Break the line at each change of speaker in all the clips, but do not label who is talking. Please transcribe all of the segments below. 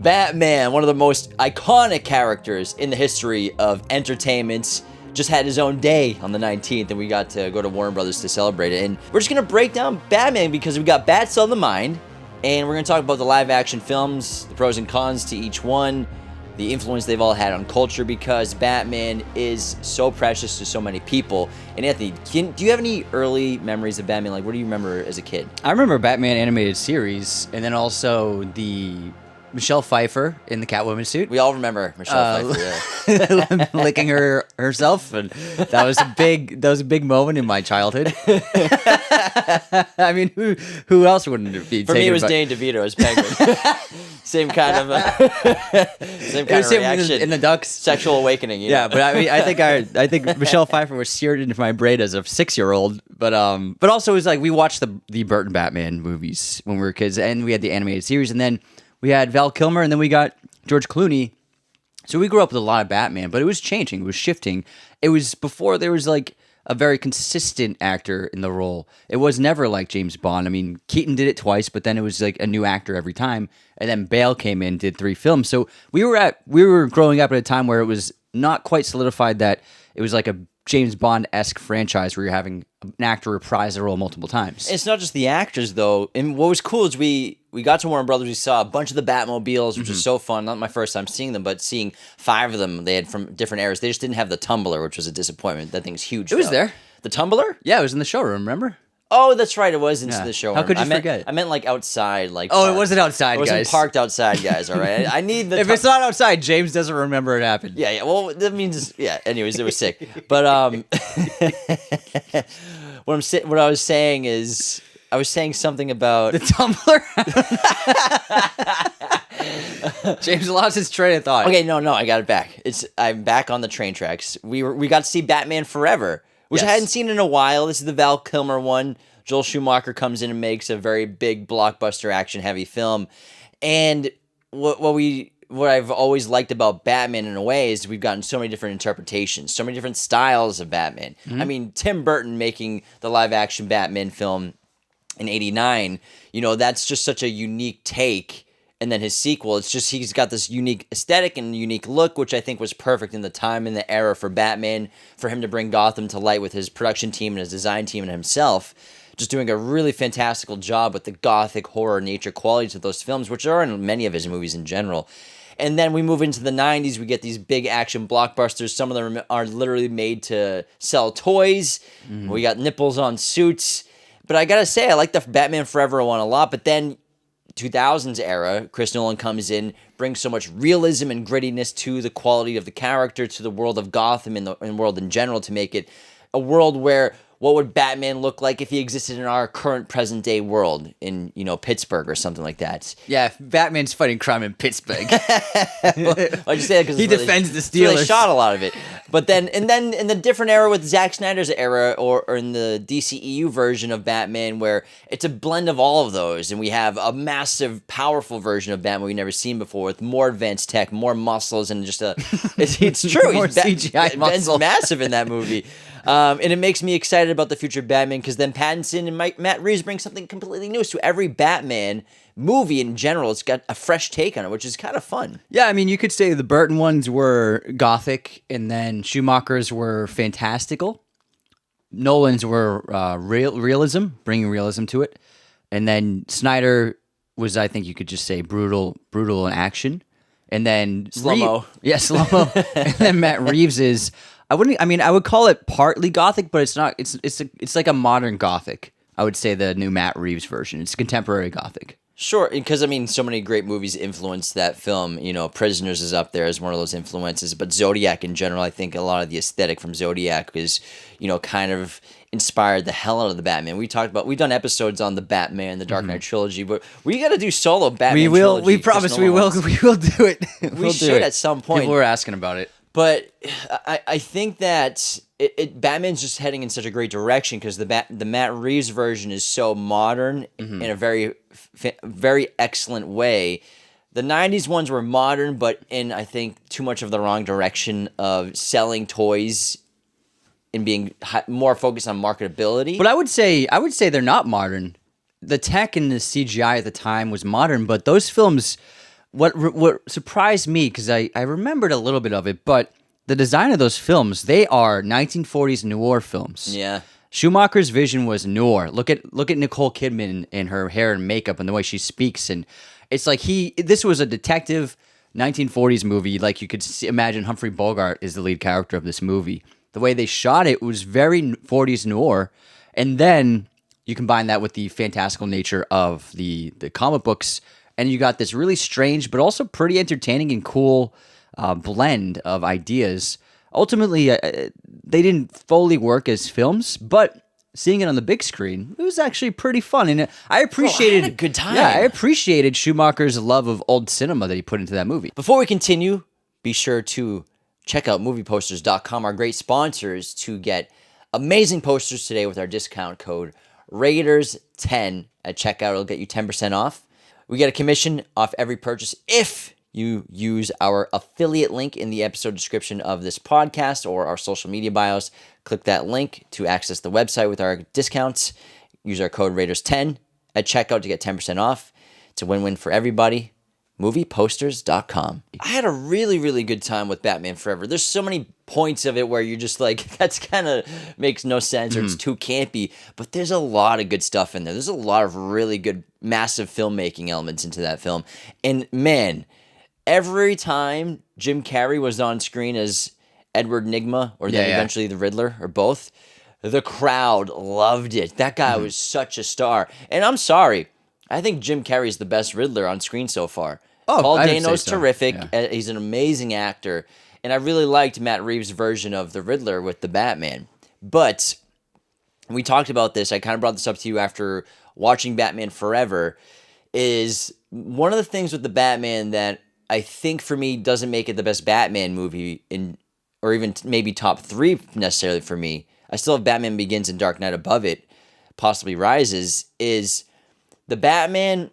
Batman, one of the most iconic characters in the history of entertainment, just had his own day on the 19th, and we got to go to Warner Brothers to celebrate it. And we're just going to break down Batman because we got Bats on the mind, and we're going to talk about the live-action films, the pros and cons to each one, the influence they've all had on culture, because Batman is so precious to so many people. And Anthony, do you have any early memories of Batman? Like, what do you remember as a kid?
I remember Batman animated series, and then also the Michelle Pfeiffer in the Catwoman suit.
We all remember Michelle Pfeiffer, yeah.
Licking herself, and that was a big moment in my childhood. I mean, who else wouldn't it be?
For me, it was Danny DeVito as Penguin. same kind of reaction
in the Ducks.
Sexual awakening.
Yeah, but I mean, I think Michelle Pfeiffer was seared into my brain as a 6-year-old. But also it was like we watched the Burton Batman movies when we were kids, and we had the animated series, and then we had Val Kilmer, and then we got George Clooney. So we grew up with a lot of Batman, but it was changing. It was shifting. It was before there was like a very consistent actor in the role. It was never like James Bond. I mean, Keaton did it twice, but then it was like a new actor every time. And then Bale came in, did 3 films. So we were growing up at a time where it was not quite solidified that it was like a James Bond-esque franchise where you're having an actor reprise the role multiple times.
It's not just the actors, though. And what was cool is we got to Warner Brothers, we saw a bunch of the Batmobiles, which was so fun. Not my first time seeing them, but seeing 5 of them they had from different eras. They just didn't have the tumbler, which was a disappointment. That thing's huge.
It was there.
The tumbler?
Yeah, it was in the showroom, remember?
Oh, that's right. It was into the showroom.
How could you forget?
I meant like outside. Like
it wasn't outside,
guys. It
guys.
wasn't parked outside, guys, all right? I need the...
If it's not outside, James doesn't remember it happened.
Yeah. Well, that means... Yeah, anyways, it was sick. But what I was saying is... I was saying something about...
The tumbler? James lost his train of thought.
Okay, no, I got it back. I'm back on the train tracks. We got to see Batman Forever, which I hadn't seen in a while. This is the Val Kilmer one. Joel Schumacher comes in and makes a very big blockbuster action-heavy film. And what I've always liked about Batman in a way is we've gotten so many different interpretations, so many different styles of Batman. I mean, Tim Burton making the live-action Batman film in '89, that's just such a unique take. And then his sequel, it's just he's got this unique aesthetic and unique look, which I think was perfect in the time and the era for Batman, for him to bring Gotham to light with his production team and his design team and himself, just doing a really fantastical job with the gothic horror nature qualities of those films, which are in many of his movies in general. And then we move into the 90s, we get these big action blockbusters. Some of them are literally made to sell toys. We got nipples on suits. But I gotta say, I like the Batman Forever one a lot, but then 2000s era, Chris Nolan comes in, brings so much realism and grittiness to the quality of the character, to the world of Gotham and the world in general, to make it a world where what would Batman look like if he existed in our current present day world in, Pittsburgh or something like that.
Yeah, if Batman's fighting crime in Pittsburgh.
I just say that because
he defends the Steelers.
They shot a lot of it. But then in the different era with Zack Snyder's era or in the DCEU version of Batman, where it's a blend of all of those, and we have a massive, powerful version of Batman we've never seen before with more advanced tech, more muscles, and just it's true.
More CGI muscle.
Ben's massive in that movie. And it makes me excited about the future of Batman because then Pattinson and Matt Reeves bring something completely new. So every Batman movie in general, it's got a fresh take on it, which is kind of fun.
Yeah, I mean, you could say the Burton ones were gothic, and then Schumacher's were fantastical. Nolan's were realism, bringing realism to it. And then Snyder was, I think you could just say, brutal in action. And then
slow-mo.
Slow-mo. And then Matt Reeves is... I would call it partly gothic, but it's not. It's like a modern gothic. I would say the new Matt Reeves version. It's contemporary gothic.
Sure, because so many great movies influenced that film. Prisoners is up there as one of those influences, but Zodiac in general, I think a lot of the aesthetic from Zodiac is, kind of inspired the hell out of the Batman. We've done episodes on the Batman, the Dark Knight trilogy, but we got to do solo Batman.
Trilogy. We promise we will. We will do it.
We should at some point.
People were asking about it.
But I think that Batman's just heading in such a great direction because the Matt Reeves version is so modern in a very, very excellent way. The 90s ones were modern, but in, I think, too much of the wrong direction of selling toys and being more focused on marketability.
But I would say they're not modern. The tech and the CGI at the time was modern, but those films what surprised me, because I remembered a little bit of it, but the design of those films, they are 1940s noir films.
Yeah.
Schumacher's vision was noir. Look at Nicole Kidman and her hair and makeup and the way she speaks, and it's like this was a detective 1940s movie. Like you could imagine Humphrey Bogart is the lead character of this movie. The way they shot it was very 40s noir, and then you combine that with the fantastical nature of the comic books, and you got this really strange but also pretty entertaining and cool blend of ideas. Ultimately, they didn't fully work as films, but seeing it on the big screen, it was actually pretty fun, and I appreciated
I had a good time.
Yeah, I appreciated Schumacher's love of old cinema that he put into that movie.
Before we continue, be sure to check out movieposters.com, our great sponsors, to get amazing posters today with our discount code Raiders10 at checkout. It'll get you 10% off. We get a commission off every purchase if you use our affiliate link in the episode description of this podcast or our social media bios. Click that link to access the website with our discounts. Use our code Raiders10 at checkout to get 10% off. It's a win-win for everybody. Movieposters.com. I had a really, really good time with Batman Forever. There's so many points of it where you're just like, that's kind of makes no sense or it's too campy. But there's a lot of good stuff in there. There's a lot of really good, massive filmmaking elements into that film. And man, every time Jim Carrey was on screen as Edward Nygma or then eventually the Riddler or both, the crowd loved it. That guy was such a star. And I'm sorry, I think Jim Carrey's the best Riddler on screen so far.
Oh,
Paul
I would
Dano's
say so.
terrific.
Yeah.
He's an amazing actor. And I really liked Matt Reeves' version of the Riddler with the Batman. But we talked about this. I kind of brought this up to you after watching Batman Forever. Is one of the things with the Batman that I think for me doesn't make it the best Batman movie or even maybe top 3 necessarily for me. I still have Batman Begins and Dark Knight above it, possibly Rises, is the Batman.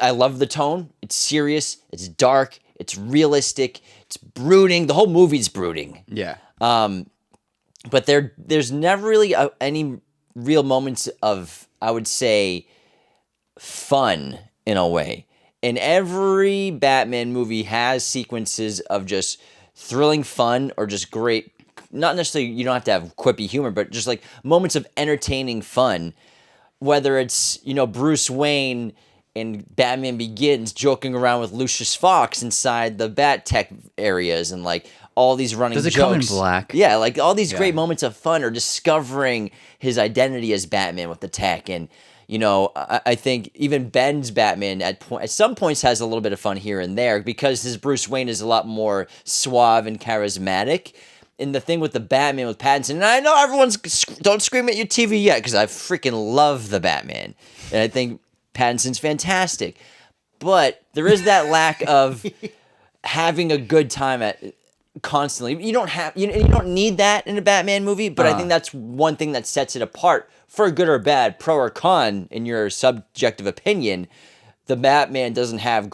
I love the tone. It's serious. It's dark. It's realistic. It's brooding. The whole movie's brooding.
Yeah.
But there's never really any real moments of, I would say, fun in a way. And every Batman movie has sequences of just thrilling fun or just great, not necessarily, you don't have to have quippy humor, but just like moments of entertaining fun. Whether it's, Bruce Wayne in Batman Begins joking around with Lucius Fox inside the Bat Tech areas and like all these running jokes.
Does it come in black?
Yeah, like all these great moments of fun or discovering his identity as Batman with the tech. And, I think even Ben's Batman at some points has a little bit of fun here and there because his Bruce Wayne is a lot more suave and charismatic. And the thing with the Batman with Pattinson, and I know everyone's, don't scream at your TV yet because I freaking love the Batman. And I think Pattinson's fantastic. But there is that lack of having a good time constantly. You don't need that in a Batman movie, but I think that's one thing that sets it apart for good or bad, pro or con in your subjective opinion. The Batman doesn't have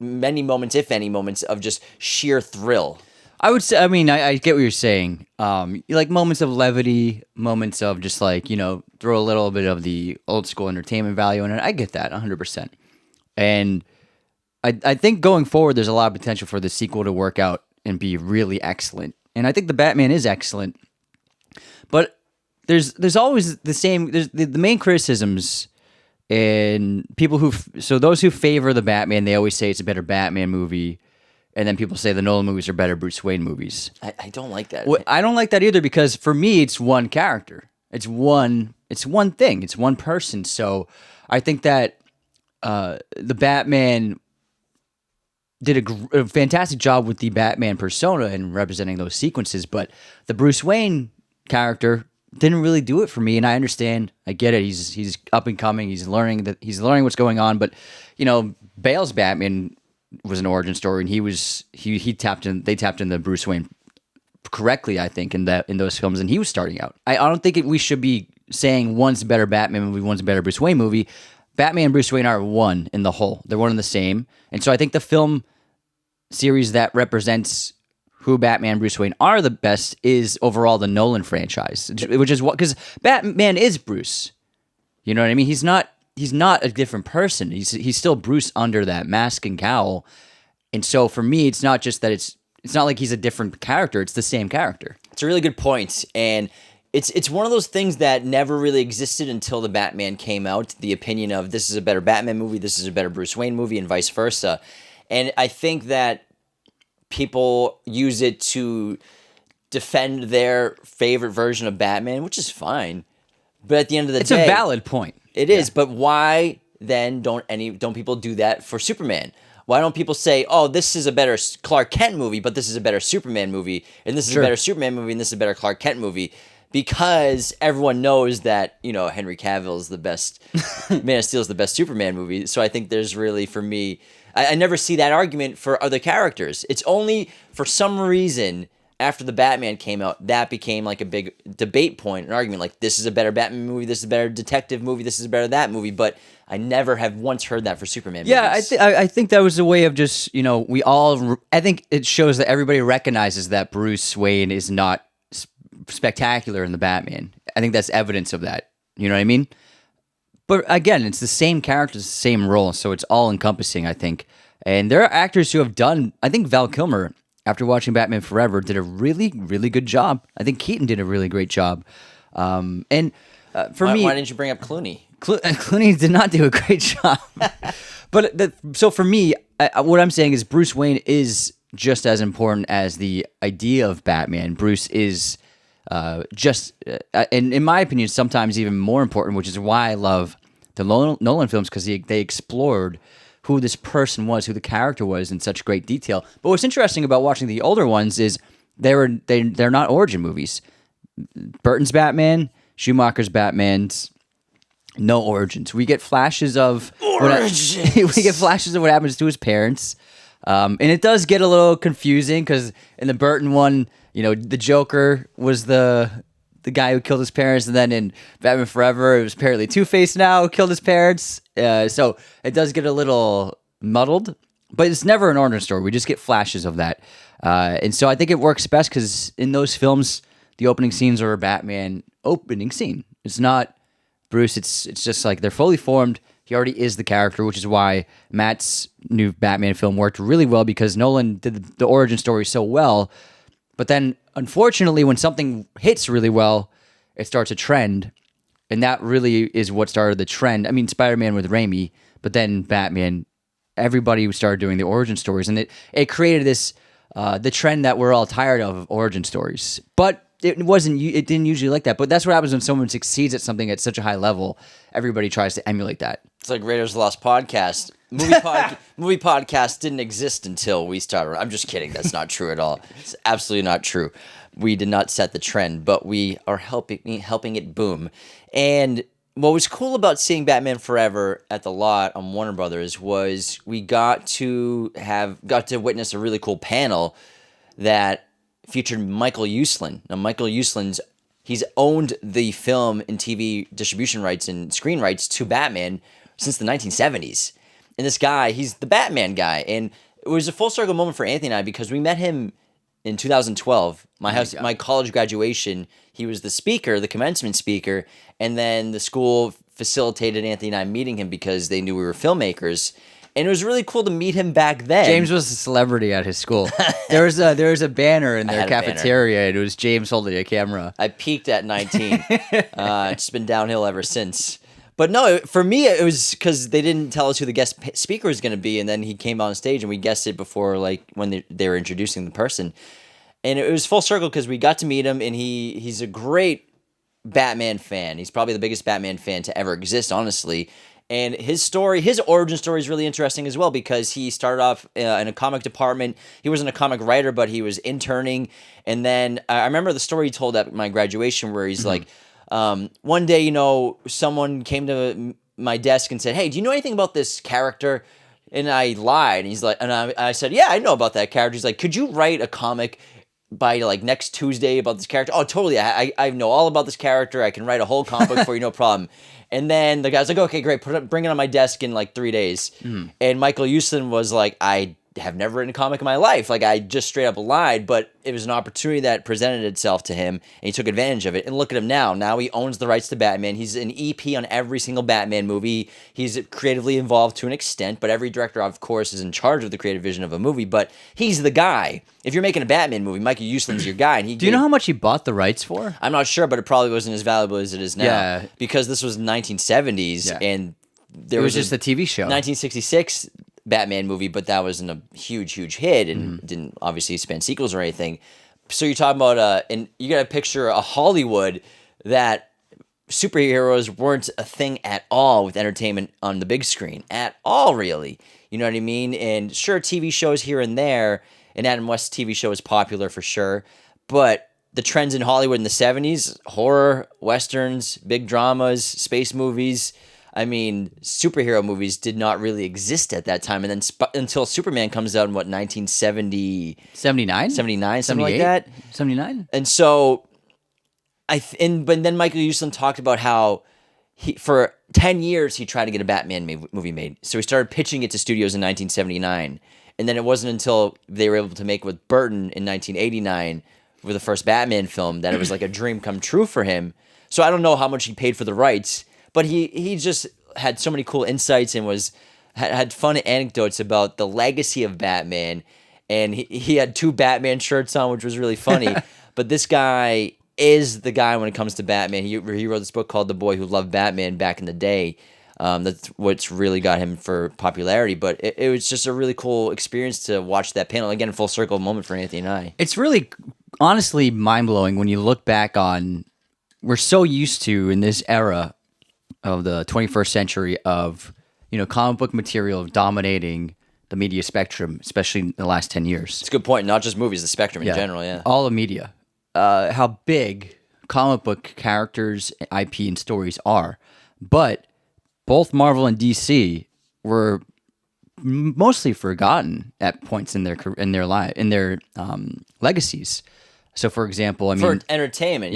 many moments, if any moments, of just sheer thrill.
I would say, I get what you're saying. Like moments of levity, moments of just like, throw a little bit of the old school entertainment value in it. I get that 100%. And I think going forward, there's a lot of potential for the sequel to work out and be really excellent. And I think the Batman is excellent. But there's always the same, there's the main criticisms and those who favor the Batman, they always say it's a better Batman movie. And then people say the Nolan movies are better Bruce Wayne movies.
I don't like that.
I don't like that either because for me, it's one character. It's one thing. It's one person. So I think that the Batman did a fantastic job with the Batman persona and representing those sequences. But the Bruce Wayne character didn't really do it for me. And I understand. I get it. He's up and coming. He's learning what's going on. But, Bale's Batman was an origin story, and they tapped into Bruce Wayne correctly, I think, in those films, and he was starting out. I don't think we should be saying one's a better Batman movie, one's a better Bruce Wayne movie. Batman and Bruce Wayne are one in the whole. They're one and the same. And so I think the film series that represents who Batman and Bruce Wayne are the best is overall the Nolan franchise, which is because Batman is Bruce. You know what I mean? He's not he's not a different person. He's still Bruce under that mask and cowl. And so for me, it's not just that it's not like he's a different character. It's the same character.
It's a really good point. And it's one of those things that never really existed until the Batman came out. The opinion of this is a better Batman movie, this is a better Bruce Wayne movie, and vice versa. And I think that people use it to defend their favorite version of Batman, which is fine. But at the end of the day,
it's a valid point.
It is. But why then don't people do that for Superman? Why don't people say, oh, this is a better Clark Kent movie, but this is a better Superman movie, and this is a better Superman movie, and this is a better Clark Kent movie? Because everyone knows that, Henry Cavill is the best, Man of Steel is the best Superman movie. So I think there's really, for me, I never see that argument for other characters. It's only for some reason after the Batman came out, that became like a big debate point, an argument. Like, this is a better Batman movie, this is a better detective movie, this is a better that movie. But I never have once heard that for Superman movies.
Yeah, I think that was a way of just, I think it shows that everybody recognizes that Bruce Wayne is not spectacular in the Batman. I think that's evidence of that. You know what I mean? But again, it's the same character, the same role, so it's all encompassing, I think. And there are actors who have done, I think Val Kilmer, after watching Batman Forever, did a really, really good job. I think Keaton did a really great job. For me...
Why didn't you bring up Clooney?
Clooney did not do a great job. So for me, what I'm saying is Bruce Wayne is just as important as the idea of Batman. Bruce is in my opinion, sometimes even more important, which is why I love the Nolan films, because they explored who this person was, who the character was in such great detail. But what's interesting about watching the older ones is they're not origin movies. Burton's Batman, Schumacher's Batman's no origins. We get flashes of what happens to his parents. And it does get a little confusing because in the Burton one, the Joker was the guy who killed his parents, and then in Batman Forever, it was apparently Two-Face now who killed his parents. So it does get a little muddled, but it's never an origin story. We just get flashes of that. And so I think it works best because in those films, the opening scenes are a Batman opening scene. It's not Bruce. It's just like they're fully formed. He already is the character, which is why Matt's new Batman film worked really well, because Nolan did the origin story so well. But then, unfortunately, when something hits really well, it starts a trend. And that really is what started the trend. I mean, Spider-Man with Raimi, but then Batman, everybody started doing the origin stories. And it created this, the trend that we're all tired of origin stories. But it didn't usually like that. But that's what happens when someone succeeds at something at such a high level. Everybody tries to emulate that.
It's like Raiders of the Lost podcast. Movie podcast didn't exist until we started. I'm just kidding. That's not true at all. It's absolutely not true. We did not set the trend, but we are helping it boom. And what was cool about seeing Batman Forever at the lot on Warner Brothers was we got to witness a really cool panel that featured Michael Uslan. Now, Michael Uslan's he's owned the film and TV distribution rights and screen rights to Batman since the 1970s. And this guy, he's the Batman guy. And it was a full circle moment for Anthony and I, because we met him in 2012. My college graduation, he was the speaker, the commencement speaker. And then the school facilitated Anthony and I meeting him because they knew we were filmmakers. And it was really cool to meet him back then.
James was a celebrity at his school. There was a banner in their cafeteria, and it was James holding a camera.
I peaked at 19. It's been downhill ever since. But no, for me, it was because they didn't tell us who the guest speaker was going to be, and then he came on stage, and we guessed it before, like, when they were introducing the person. And it was full circle because we got to meet him, and he's a great Batman fan. He's probably the biggest Batman fan to ever exist, honestly. And his origin story is really interesting as well, because he started off in a comic department. He wasn't a comic writer, but he was interning. And then I remember the story he told at my graduation where he's like, one day, someone came to my desk and said, "Hey, do you know anything about this character?" And I lied. And he's like, and I said, "Yeah, I know about that character." He's like, "Could you write a comic by like next Tuesday about this character?" "Oh, totally. I know all about this character. I can write a whole comic book for you, no problem." And then the guy's like, "Okay, great. Bring it on my desk in like 3 days." And Michael Uslan was like, "I have never written a comic in my life. Like, I just straight up lied, but it was an opportunity that presented itself to him, and he took advantage of it. And look at him now. Now he owns the rights to Batman. He's an EP on every single Batman movie. He's creatively involved to an extent, but every director, of course, is in charge of the creative vision of a movie, but he's the guy. If you're making a Batman movie, Michael Uslan's your guy. And
Do you know how much he bought the rights for?
I'm not sure, but it probably wasn't as valuable as it is now.
Yeah.
Because this was 1970s, and there
was just a TV show.
1966 Batman movie, but that wasn't a huge hit and didn't obviously span sequels or anything. So you're talking about and you got to picture a Hollywood that superheroes weren't a thing at all with entertainment on the big screen at all, really. You know what I mean? And sure, TV shows here and there, and Adam West's TV show is popular for sure, but the trends in Hollywood in the 70s, horror, westerns, big dramas, space movies, I mean, superhero movies did not really exist at that time. And then until Superman comes out in, 1970?
79?
79, something like that.
79?
And so, but then Michael Uslan talked about how for 10 years he tried to get a Batman movie made. So he started pitching it to studios in 1979. And then it wasn't until they were able to make it with Burton in 1989 with the first Batman film that it was like a dream come true for him. So I don't know how much he paid for the rights, but he just had so many cool insights and had fun anecdotes about the legacy of Batman. And he had 2 Batman shirts on, which was really funny. But this guy is the guy when it comes to Batman. He wrote this book called The Boy Who Loved Batman back in the day. That's what's really got him for popularity. But it was just a really cool experience to watch that panel. Again, a full circle moment for Anthony and I.
It's really, honestly, mind-blowing when you look back on, we're so used to, in this era of the 21st century, of, comic book material dominating the media spectrum, especially in the last 10 years.
It's a good point. Not just movies, the spectrum in general, yeah.
All of media. How big comic book characters, IP, and stories are. But both Marvel and DC were mostly forgotten at points in their legacies. So, for example,
for entertainment,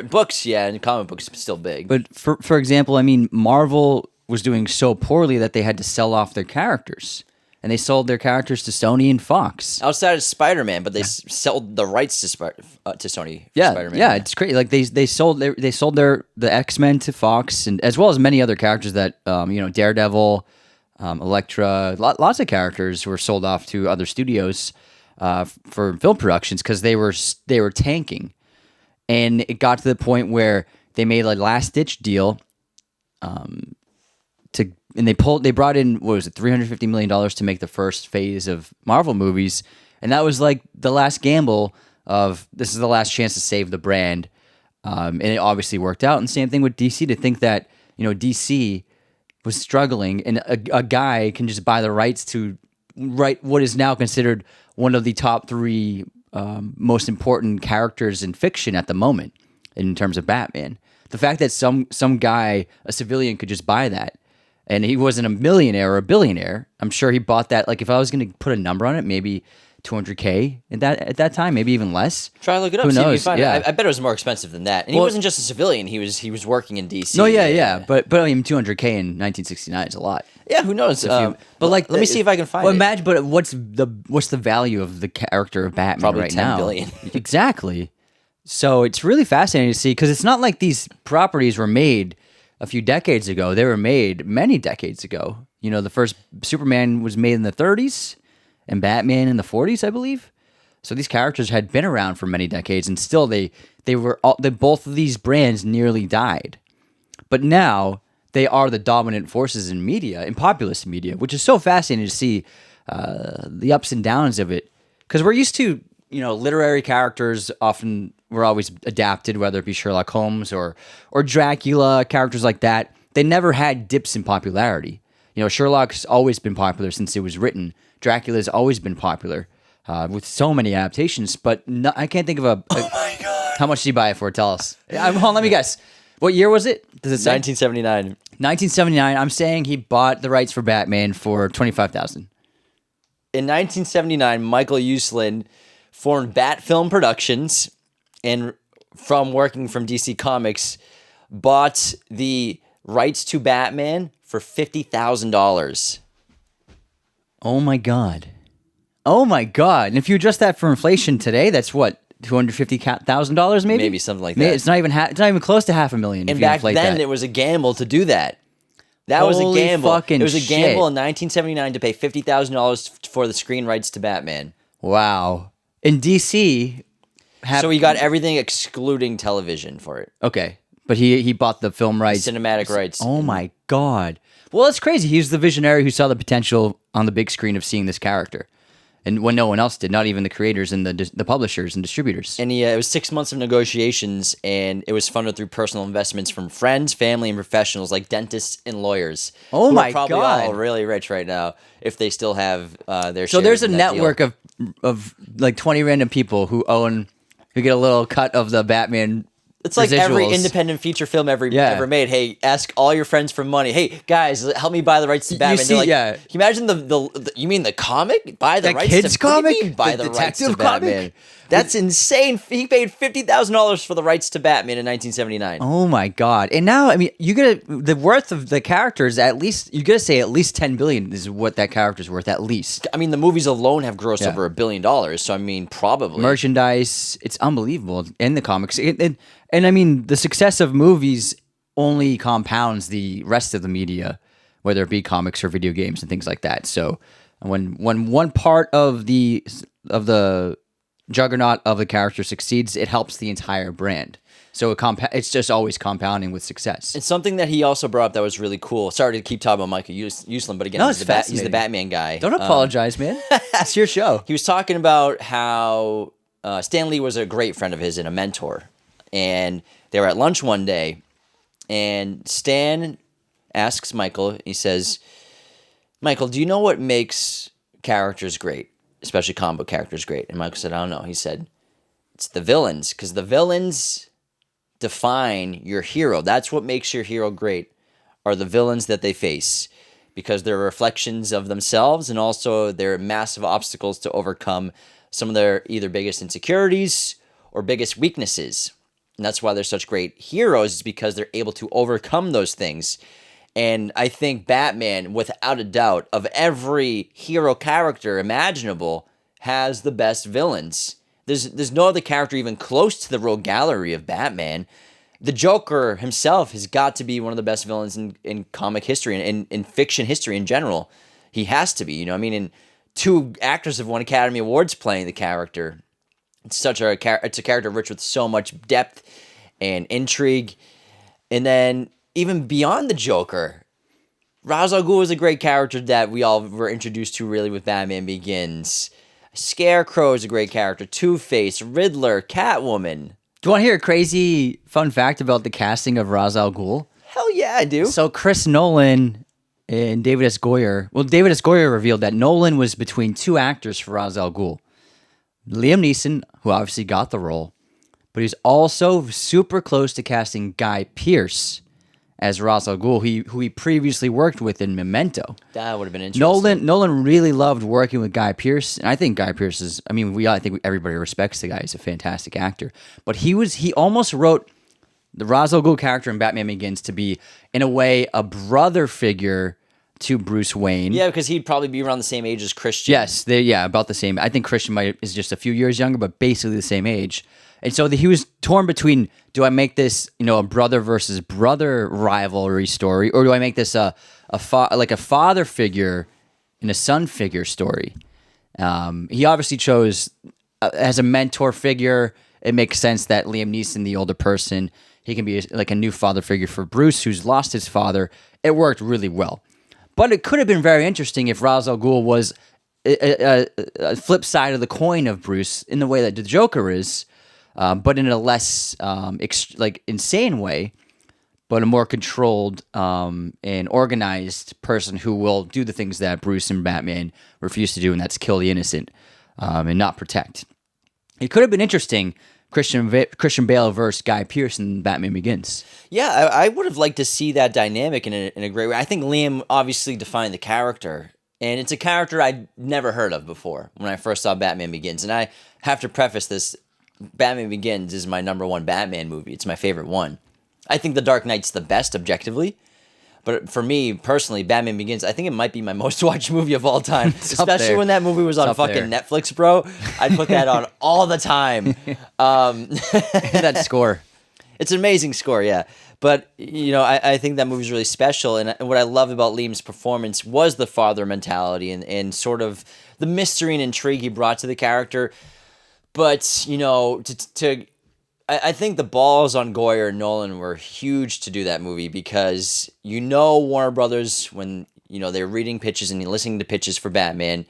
books, and comic books still big.
But for example, Marvel was doing so poorly that they had to sell off their characters, and they sold their characters to Sony and Fox.
Outside of Spider-Man, but they sold the rights to Sony. For Spider-Man.
Yeah, it's crazy. Like they sold the X-Men to Fox, and as well as many other characters that Daredevil, Elektra, lots of characters were sold off to other studios for film productions because they were tanking, and it got to the point where they made a last ditch deal, they brought in, what was it, $350 million to make the first phase of Marvel movies, and that was like the last gamble of this is the last chance to save the brand, and it obviously worked out. And same thing with DC. To think that DC was struggling, and a guy can just buy the rights to write what is now considered one of the top 3 most important characters in fiction at the moment in terms of Batman. The fact that some guy, a civilian, could just buy that, and he wasn't a millionaire or a billionaire. I'm sure he bought that. Like, if I was going to put a number on it, maybe $200K at that time, maybe even less.
Try to look it up.
Who knows?
See if you find
Yeah.
it. I bet it was more expensive than that. And he wasn't just a civilian. He was working in DC.
No, yeah. But $200K in 1969 is a lot.
Yeah, who knows? But let me see if I can find it.
Imagine, but what's the value of the character of Batman
Probably
right
10
now?
billion.
Exactly. So it's really fascinating to see, because it's not like these properties were made a few decades ago. They were made many decades ago. The first Superman was made in the 30s, and Batman in the 40s, I believe. So these characters had been around for many decades, and still both of these brands nearly died. But now they are the dominant forces in media, in populist media, which is so fascinating to see the ups and downs of it. Because we're used to, literary characters often were always adapted, whether it be Sherlock Holmes or Dracula, characters like that. They never had dips in popularity. Sherlock's always been popular since it was written. Dracula's always been popular with so many adaptations, but I can't think of
oh my God.
How much did you buy it for? Tell us. Hold on, let me guess. What year was it? Does it say?
1979.
1979. I'm saying he bought the rights for Batman for $25,000.
In 1979, Michael Uslan formed Bat Film Productions, and from working from DC Comics, bought the rights to Batman for $50,000.
Oh my God. Oh my god! And if you adjust that for inflation today, that's what $250,000 maybe.
Maybe something like that.
It's not even it's not even close to $500,000.
And back then, it was a gamble to do that. That was a
Holy
gamble.
fucking
It was a
shit.
gamble in 1979 to pay $50,000 for the screen rights to Batman.
Wow. In DC,
So he got everything excluding television for it.
okay, but he bought the film rights,
Cinematic rights.
Oh my god! Well, it's crazy. He's the visionary who saw the potential on the big screen of seeing this character, and when no one else did, not even the creators and the publishers and distributors.
And it was 6 months of negotiations, and it was funded through personal investments from friends, family, and professionals like dentists and lawyers.
Oh
who
my
are probably
God.
all really rich right now if they still have their.
So
shares
there's a
in that
network
deal.
of like 20 random people who get a little cut of the Batman.
It's like every
residuals.
independent feature film ever
Yeah.
made. Hey, ask all your friends for money. Hey, guys, help me buy the rights to Batman.
see-
They're like,
yeah.
Can you imagine the you mean the comic? Buy the
That
rights
kid's
to what do you
comic?
mean buy
The
the rights to
detective comic?
Batman. That's insane. He paid $50,000 for the rights to Batman in 1979.
Oh my god! And now, I mean, you gotta the worth of the character is at least you gotta say at least $10 billion is what that character's worth at least.
I mean, the movies alone have grossed
Yeah.
over $1 billion. So I mean, probably.
Merchandise, it's unbelievable. And the comics, and I mean, the success of movies only compounds the rest of the media, whether it be comics or video games and things like that. So when one part of the juggernaut of the character succeeds, it helps the entire brand. So it's just always compounding with success.
It's something that he also brought up that was really cool. Sorry to keep talking about Michael Uslan, but again,
No,
he's
it's
the
fascinating.
Batman guy.
Don't apologize, man. It's your show.
He was talking about how Stan Lee was a great friend of his and a mentor. And they were at lunch one day, and Stan asks Michael, he says, Michael, do you know what makes characters great, especially comic book characters great? And Michael said, I don't know. He said, it's the villains, because the villains define your hero. That's what makes your hero great, are the villains that they face, because they're reflections of themselves, and also they're massive obstacles to overcome some of their either biggest insecurities or biggest weaknesses. And that's why they're such great heroes, is because they're able to overcome those things. And I think Batman, without a doubt, of every hero character imaginable, has the best villains. There's no other character even close to the rogue gallery of Batman. The Joker himself has got to be one of the best villains in comic history and in fiction history in general. He has to be, you know. I mean, and 2 actors have won Academy Awards playing the character. It's a character rich with so much depth and intrigue. And then even beyond the Joker, Ra's al Ghul is a great character that we all were introduced to really with Batman Begins. Scarecrow is a great character. Two-Face, Riddler, Catwoman.
Do you want to hear a crazy fun fact about the casting of Ra's al Ghul?
Hell yeah, I do.
So Chris Nolan and David S. Goyer. Well, David S. Goyer revealed that Nolan was between 2 actors for Ra's al Ghul. Liam Neeson, who obviously got the role, but he's also super close to casting Guy Pearce as Ra's al Ghul, who he previously worked with in Memento.
That would have been interesting.
Nolan really loved working with Guy Pearce, and I think Guy Pearce is. I mean, I think everybody respects the guy. He's a fantastic actor. But he almost wrote the Ra's al Ghul character in Batman Begins to be, in a way, a brother figure to Bruce Wayne.
Yeah, because he'd probably be around the same age as Christian.
Yes, about the same. I think Christian is just a few years younger, but basically the same age. And so he was torn between, do I make this, a brother versus brother rivalry story, or do I make this a father figure and a son figure story? He obviously chose as a mentor figure. It makes sense that Liam Neeson, the older person, he can be like a new father figure for Bruce, who's lost his father. It worked really well. But it could have been very interesting if Ra's al Ghul was a flip side of the coin of Bruce in the way that the Joker is, but in a less insane way, but a more controlled and organized person who will do the things that Bruce and Batman refuse to do, and that's kill the innocent and not protect. It could have been interesting, Christian Bale versus Guy Pearce in Batman Begins.
Yeah, I would have liked to see that dynamic in a great way. I think Liam obviously defined the character, and it's a character I'd never heard of before when I first saw Batman Begins. And I have to preface this, Batman Begins is my number 1 Batman movie. It's my favorite one. I think The Dark Knight's the best objectively, But for me personally, Batman Begins, I think it might be my most watched movie of all time. Especially when that movie was on fucking Netflix, bro. I'd put that on all the time.
That score.
It's an amazing score, yeah. But, you know, I think that movie's really special. And what I love about Liam's performance was the father mentality and sort of the mystery and intrigue he brought to the character. But, you know, I think the balls on Goyer and Nolan were huge to do that movie because, you know, Warner Brothers, when, you know, they're reading pitches and listening to pitches for Batman,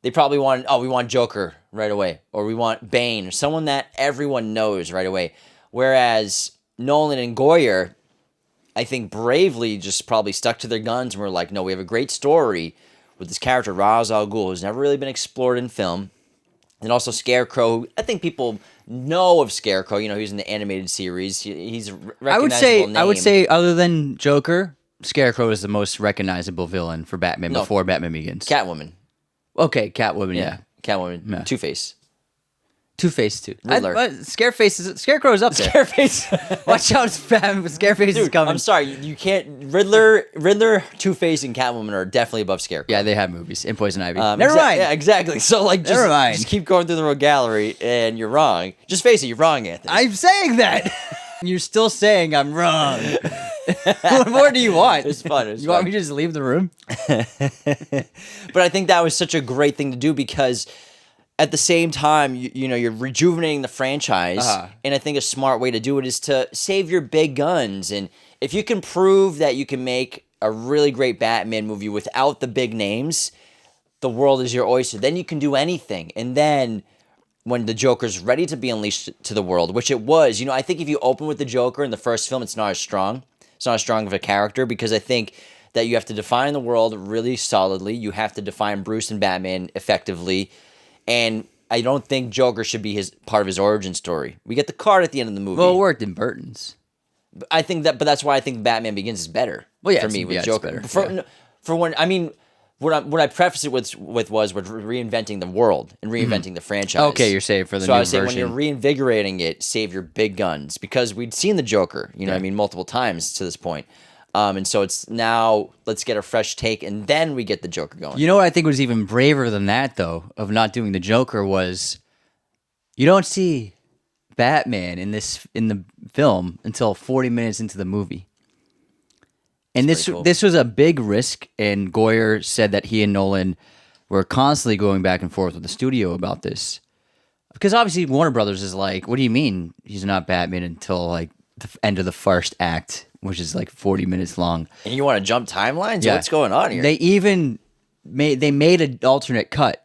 they probably we want Joker right away, or we want Bane, or someone that everyone knows right away. Whereas Nolan and Goyer, I think, bravely just probably stuck to their guns and were like, no, we have a great story with this character, Ra's al Ghul, who's never really been explored in film. And also Scarecrow, who I think people know of Scarecrow. You know, he's in the animated series. He's a recognizable name.
I would say, other than Joker, Scarecrow is the most recognizable villain for Batman before Batman Begins.
Catwoman.
Okay, Catwoman, yeah.
Catwoman. Yeah. Two-Face.
Two-Face, too.
Riddler.
Scarecrow is up there.
Scareface.
Watch out, Batman. Scareface is coming.
I'm sorry, you can't. Riddler, Two-Face, and Catwoman are definitely above Scarecrow.
Yeah, they have movies. And Poison Ivy. Never mind.
Yeah, exactly. So, like, just keep going through the road gallery, and you're wrong. Just face it, you're wrong, Anthony.
I'm saying that. You're still saying I'm wrong. What more do you want?
It's fun.
You want me to just leave the room?
But I think that was such a great thing to do because at the same time, you know, you're rejuvenating the franchise, and I think a smart way to do it is to save your big guns. And if you can prove that you can make a really great Batman movie without the big names, the world is your oyster. Then you can do anything. And then when the Joker's ready to be unleashed to the world, which it was, you know, I think if you open with the Joker in the first film, it's not as strong. It's not as strong of a character because I think that you have to define the world really solidly. You have to define Bruce and Batman effectively. And I don't think Joker should be part of his origin story. We get the card at the end of the movie.
Well, it worked in Burton's.
I think but that's why I think Batman Begins is better.
Well, yeah,
for me with Joker.
Better.
For when I mean, what I preface it with was reinventing the world and reinventing the franchise.
Okay, you're saying for the
new
version.
So I was saying when you're reinvigorating it, save your big guns because we'd seen the Joker. You know, what I mean, multiple times to this point. And so it's now let's get a fresh take, and then we get the Joker going.
You know what I think was even braver than that, though, of not doing the Joker was you don't see Batman in the film until 40 minutes into the movie. And this was a big risk, and Goyer said that he and Nolan were constantly going back and forth with the studio about this. Because obviously Warner Brothers is like, what do you mean he's not Batman until like the end of the first act, which is like 40 minutes long.
And you want to jump timelines? Yeah. What's going on here?
They even made an alternate cut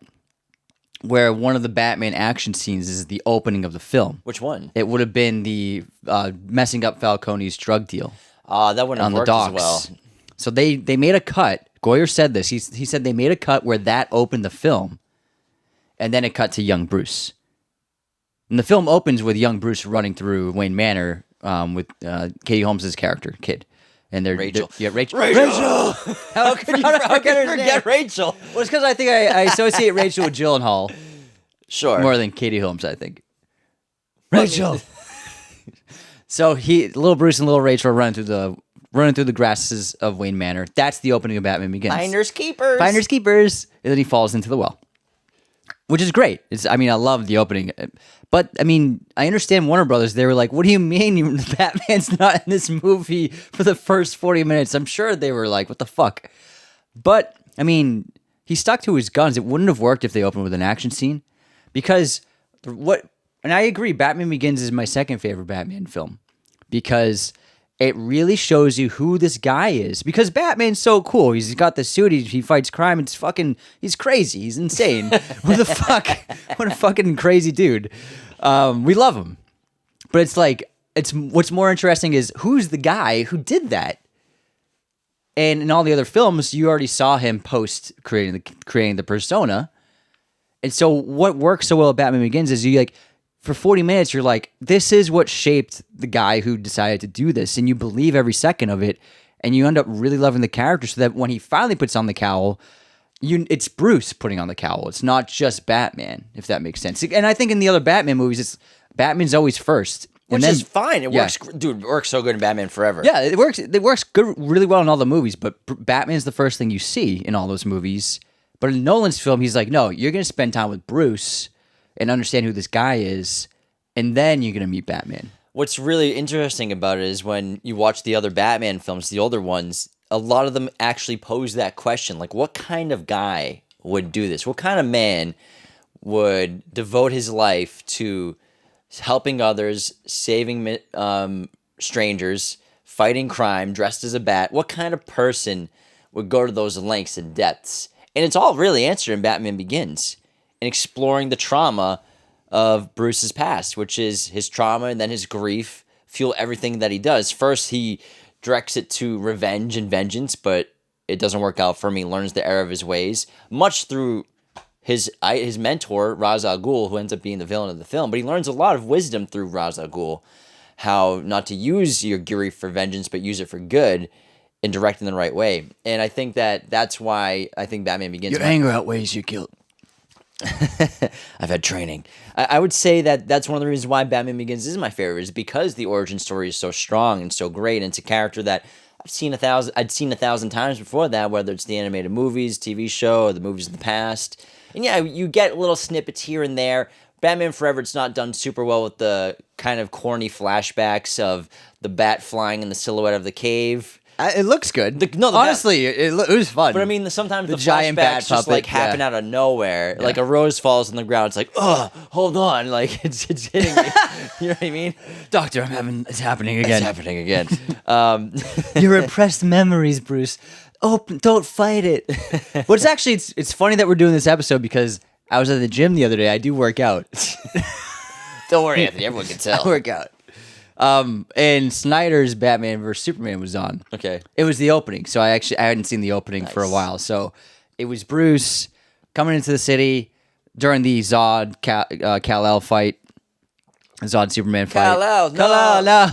where one of the Batman action scenes is the opening of the film.
Which one?
It would have been the messing up Falcone's drug deal.
That wouldn't have worked as well.
So they made a cut. Goyer said this. He said they made a cut where that opened the film, and then it cut to young Bruce. And the film opens with young Bruce running through Wayne Manor with Katie Holmes' character, Kid. And they're
Rachel.
Rachel.
How could you forget Rachel?
Well, it's because I think I associate Rachel with Gyllenhaal.
Sure.
More than Katie Holmes, I think. Rachel. So little Bruce and little Rachel are running through the grasses of Wayne Manor. That's the opening of Batman Begins.
Finders keepers.
Finders keepers. And then he falls into the well, which is great. I love the opening. But, I understand Warner Brothers. They were like, what do you mean Batman's not in this movie for the first 40 minutes? I'm sure they were like, what the fuck? But, he stuck to his guns. It wouldn't have worked if they opened with an action scene. Because, and I agree, Batman Begins is my second favorite Batman film. Because it really shows you who this guy is. Because Batman's so cool. He's got the suit. He fights crime. He's crazy. He's insane. What the fuck? What a fucking crazy dude. We love him. But it's like, what's more interesting is who's the guy who did that? And in all the other films, you already saw him post creating the persona. And so what works so well at Batman Begins is for 40 minutes, you're like, this is what shaped the guy who decided to do this. And you believe every second of it. And you end up really loving the character so that when he finally puts on the cowl, it's Bruce putting on the cowl. It's not just Batman, if that makes sense. And I think in the other Batman movies, Batman's always first.
Which is fine. It
yeah.
works, dude. It works so good in Batman Forever.
Yeah, it works. It works good, really well in all the movies. But Batman's the first thing you see in all those movies. But in Nolan's film, he's like, no, you're going to spend time with Bruce and understand who this guy is, and then you're going to meet Batman.
What's really interesting about it is when you watch the other Batman films, the older ones, a lot of them actually pose that question, like, what kind of guy would do this? What kind of man would devote his life to helping others, saving strangers, fighting crime, dressed as a bat? What kind of person would go to those lengths and depths? And it's all really answered in Batman Begins, and exploring the trauma of Bruce's past, which is his trauma and then his grief fuel everything that he does. First, he directs it to revenge and vengeance, but it doesn't work out for him. He learns the error of his ways, much through his mentor, Ra's al Ghul, who ends up being the villain of the film. But he learns a lot of wisdom through Ra's al Ghul, how not to use your grief for vengeance, but use it for good and direct in the right way. And I think that's why I think Batman Begins.
Your anger outweighs your guilt.
I've had training. I would say that's one of the reasons why Batman Begins is my favorite, is because the origin story is so strong and so great. And it's a character that I'd seen 1,000 times before that, whether it's the animated movies, TV show, or the movies of the past. And yeah, you get little snippets here and there. Batman Forever, it's not done super well with the kind of corny flashbacks of the bat flying in the silhouette of the cave.
It looks good.
Honestly,
it was fun.
But I mean, sometimes the
giant bat
flashbacks just like happen out of nowhere. Yeah. Like a rose falls on the ground. It's like, oh, hold on, like it's hitting me. You know what I mean?
Doctor, it's happening again.
It's happening again.
Your repressed memories, Bruce. Oh, don't fight it. But it's funny that we're doing this episode because I was at the gym the other day. I do work out.
Don't worry, Anthony. Everyone can tell.
I work out. And Snyder's Batman vs Superman was on.
Okay.
It was the opening, so I hadn't seen the opening for a while. So it was Bruce coming into the city during the Zod Kal-El fight, Zod Superman fight.
Kal-El, no.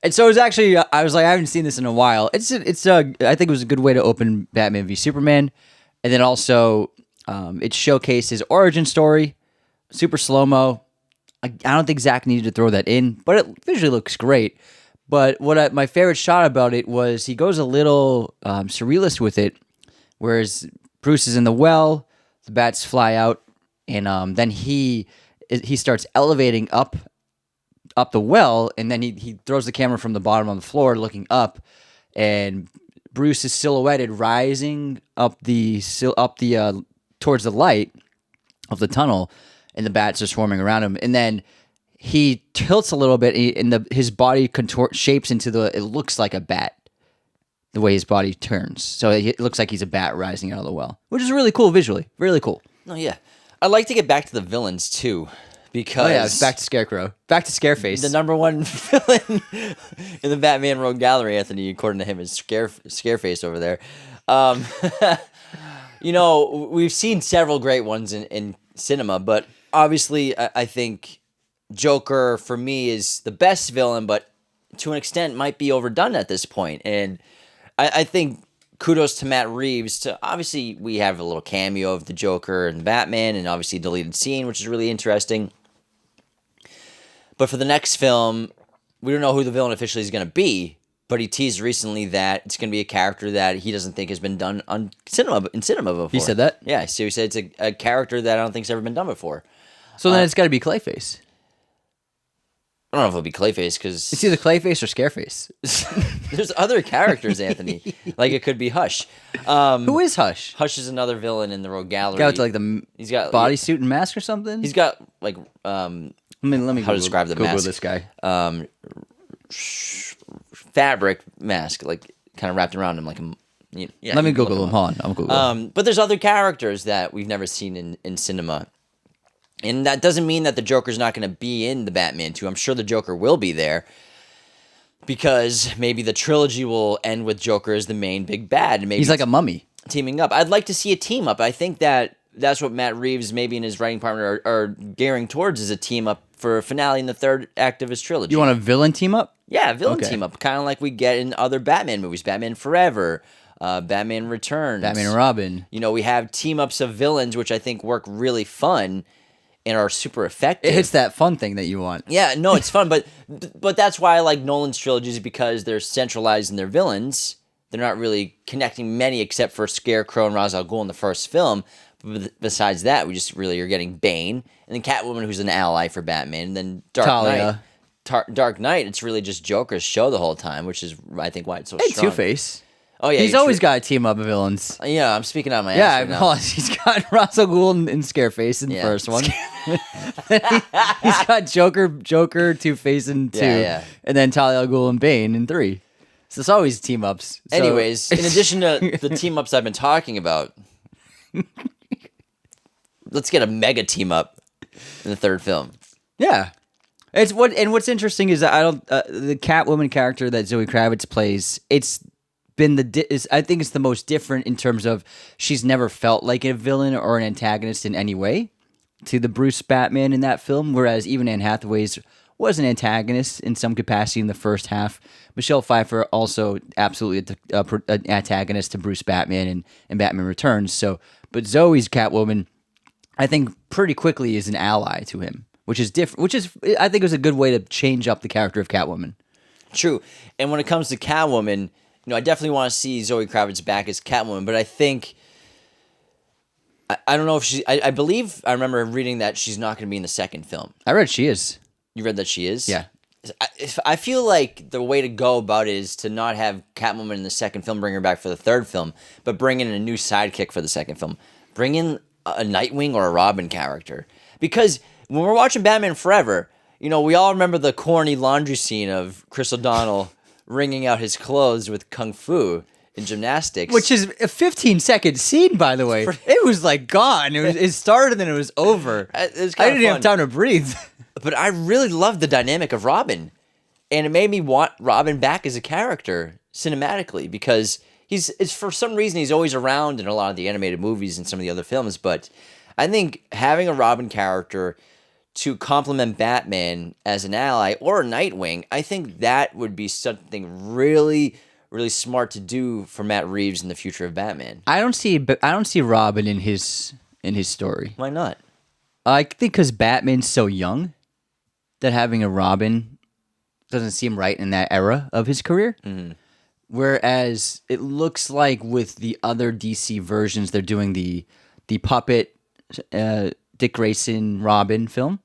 And so it was actually, I was like, I haven't seen this in a while. I think it was a good way to open Batman v Superman, and then also it showcased his origin story, super slow mo. I don't think Zach needed to throw that in, but it visually looks great. But my favorite shot about it was he goes a little surrealist with it, whereas Bruce is in the well, the bats fly out, and then he starts elevating up the well, and then he throws the camera from the bottom on the floor looking up, and Bruce is silhouetted rising up towards the light of the tunnel, and the bats are swarming around him. And then he tilts a little bit, and his body shapes into it looks like a bat, the way his body turns. So it looks like he's a bat rising out of the well, which is really cool visually. Really cool.
Oh, yeah. I'd like to get back to the villains, too, because...
Oh, yeah, it's back to Scarecrow. Back to Scareface.
The number one villain in the Batman Rogue Gallery, Anthony, according to him, is Scareface over there. We've seen several great ones in cinema, but obviously I think Joker, for me, is the best villain, but to an extent might be overdone at this point. And I think kudos to Matt Reeves obviously we have a little cameo of the Joker and Batman, and obviously a deleted scene, which is really interesting. But for the next film, we don't know who the villain officially is going to be, but he teased recently that it's going to be a character that he doesn't think has been done in cinema before.
He said that?
Yeah, so he said it's a character that I don't think's ever been done before.
So then it's got to be Clayface.
I don't know if it'll be Clayface, because...
It's either Clayface or Scareface.
There's other characters, Anthony. Like, it could be Hush.
Who is Hush?
Hush is another villain in the Rogue Gallery.
Got he's got bodysuit and mask or something?
He's got, like...
let me
how to describe the mask.
This guy.
Fabric mask, like, kind of wrapped around him like a...
Let me Google him. Hold on. I'm Google.
But there's other characters that we've never seen in cinema. And that doesn't mean that the Joker's not going to be in the Batman 2. I'm sure the Joker will be there, because maybe the trilogy will end with Joker as the main big bad. And maybe
he's like a mummy.
Teaming up. I'd like to see a team up. I think that's what Matt Reeves, maybe in his writing partner, are gearing towards, is a team up for a finale in the third act of his trilogy.
You want a villain team up?
Yeah, villain team up. Kind of like we get in other Batman movies. Batman Forever, Batman Returns.
Batman and Robin.
We have team ups of villains, which I think work really fun. and are super effective.
It hits that fun thing that you want.
Yeah, no, it's fun, but that's why I like Nolan's trilogies, because they're centralized in their villains. They're not really connecting many except for Scarecrow and Ra's al Ghul in the first film. But besides that, we just really are getting Bane, and then Catwoman, who's an ally for Batman, and then
Talia.
Dark Knight, it's really just Joker's show the whole time, which is, I think, why it's so
Hey,
strong.
Two-Face.
Oh, yeah.
He's always got a team up of villains.
Yeah, I'm speaking out of my ass
Yeah,
right now.
hold on. He's got Ra's al Ghul and Scareface in the first one. He's got Joker, Two-Face in 2.
Yeah.
And then Talia al Ghul and Bane in 3. So it's always team-ups. So-
Anyways, in addition to the team-ups I've been talking about, let's get a mega team-up in the third film.
Yeah. What's interesting is that the Catwoman character that Zoe Kravitz plays, it's been I think it's the most different in terms of she's never felt like a villain or an antagonist in any way to the Bruce Batman in that film, whereas even Anne Hathaway's was an antagonist in some capacity in the first half. Michelle Pfeiffer also absolutely an antagonist to Bruce Batman and Batman Returns. So, but Zoe's Catwoman, I think pretty quickly is an ally to him, which is different. Which is, I think, was a good way to change up the character of Catwoman.
True. And when it comes to Catwoman, I definitely want to see Zoe Kravitz back as Catwoman, but I think I don't know if I believe I remember reading that she's not going to be in the second film.
I read she is.
You read that she is?
Yeah.
I feel like the way to go about it is to not have Catwoman in the second film, bring her back for the third film, but bring in a new sidekick for the second film. Bring in a Nightwing or a Robin character. Because when we're watching Batman Forever, we all remember the corny laundry scene of Chris O'Donnell wringing out his clothes with Kung Fu in gymnastics.
Which is a 15-second scene, by the way. It was like gone. It started and it was over.
It was
I
kinda
didn't
fun.
have time to breathe.
But I really loved the dynamic of Robin. And it made me want Robin back as a character cinematically, because it's for some reason he's always around in a lot of the animated movies and some of the other films. But I think having a Robin character to complement Batman as an ally or a Nightwing, I think that would be something really, really smart to do for Matt Reeves in the future of Batman.
I don't see Robin in his story.
Why not?
I think because Batman's so young that having a Robin doesn't seem right in that era of his career. Mm-hmm. Whereas it looks like with the other DC versions, they're doing the puppet Dick Grayson Robin film.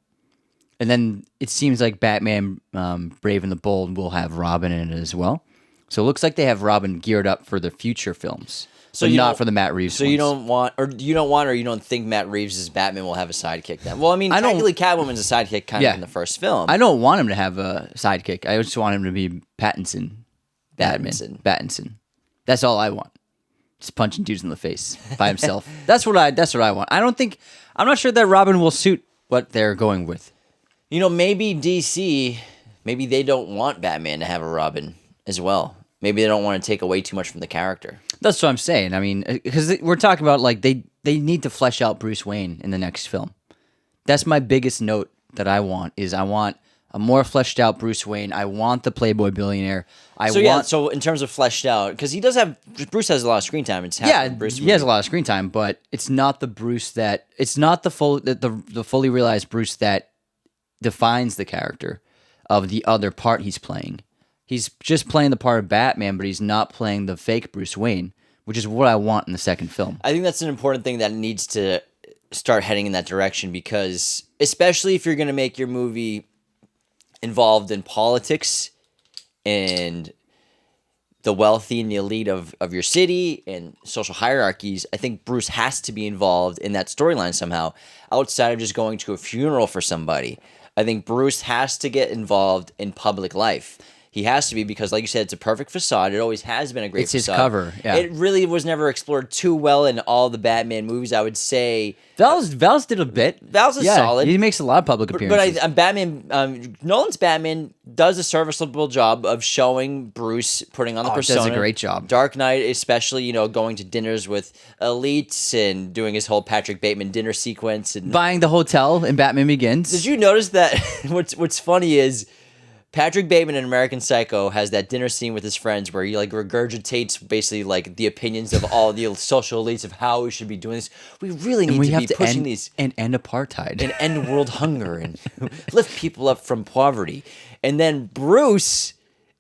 And then it seems like Batman Brave and the Bold will have Robin in it as well. So it looks like they have Robin geared up for the future films. So not for the Matt Reeves
So
ones.
you don't think Matt Reeves' Batman will have a sidekick then? Well, I mean, technically Catwoman's a sidekick kind of in the first film.
I don't want him to have a sidekick. I just want him to be Pattinson. Battinson. That's all I want. Just punching dudes in the face by himself. That's what I want. I'm not sure that Robin will suit what they're going with.
Maybe DC, maybe they don't want Batman to have a Robin as well. Maybe they don't want to take away too much from the character.
That's what I'm saying. I mean, because we're talking about like they need to flesh out Bruce Wayne in the next film. That's my biggest note that I want a more fleshed out Bruce Wayne. I want the Playboy billionaire.
So in terms of fleshed out, because Bruce has a lot of screen time. It's Bruce.
He has a lot of screen time, but it's not the Bruce it's not the fully realized Bruce that defines the character of the other part he's playing. He's just playing the part of Batman, but he's not playing the fake Bruce Wayne, which is what I want in the second film.
I think that's an important thing that needs to start heading in that direction, because especially if you're going to make your movie involved in politics and the wealthy and the elite of your city and social hierarchies, I think Bruce has to be involved in that storyline somehow, outside of just going to a funeral for somebody. I think Bruce has to get involved in public life. He has to be, because, like you said, it's a perfect facade. It always has been a great facade.
It's his cover, yeah.
It really was never explored too well in all the Batman movies, I would say.
Val's did a bit.
Val's is solid.
He makes a lot of public appearances.
But Nolan's Batman does a serviceable job of showing Bruce putting on the persona.
Does a great job.
Dark Knight, especially, going to dinners with elites and doing his whole Patrick Bateman dinner sequence. And
buying the hotel in Batman Begins.
did you notice that what's funny is Patrick Bateman in American Psycho has that dinner scene with his friends where he like regurgitates basically like the opinions of all the social elites of how we should be doing this. We really need to be pushing these
and end apartheid
and end world hunger and lift people up from poverty. And then Bruce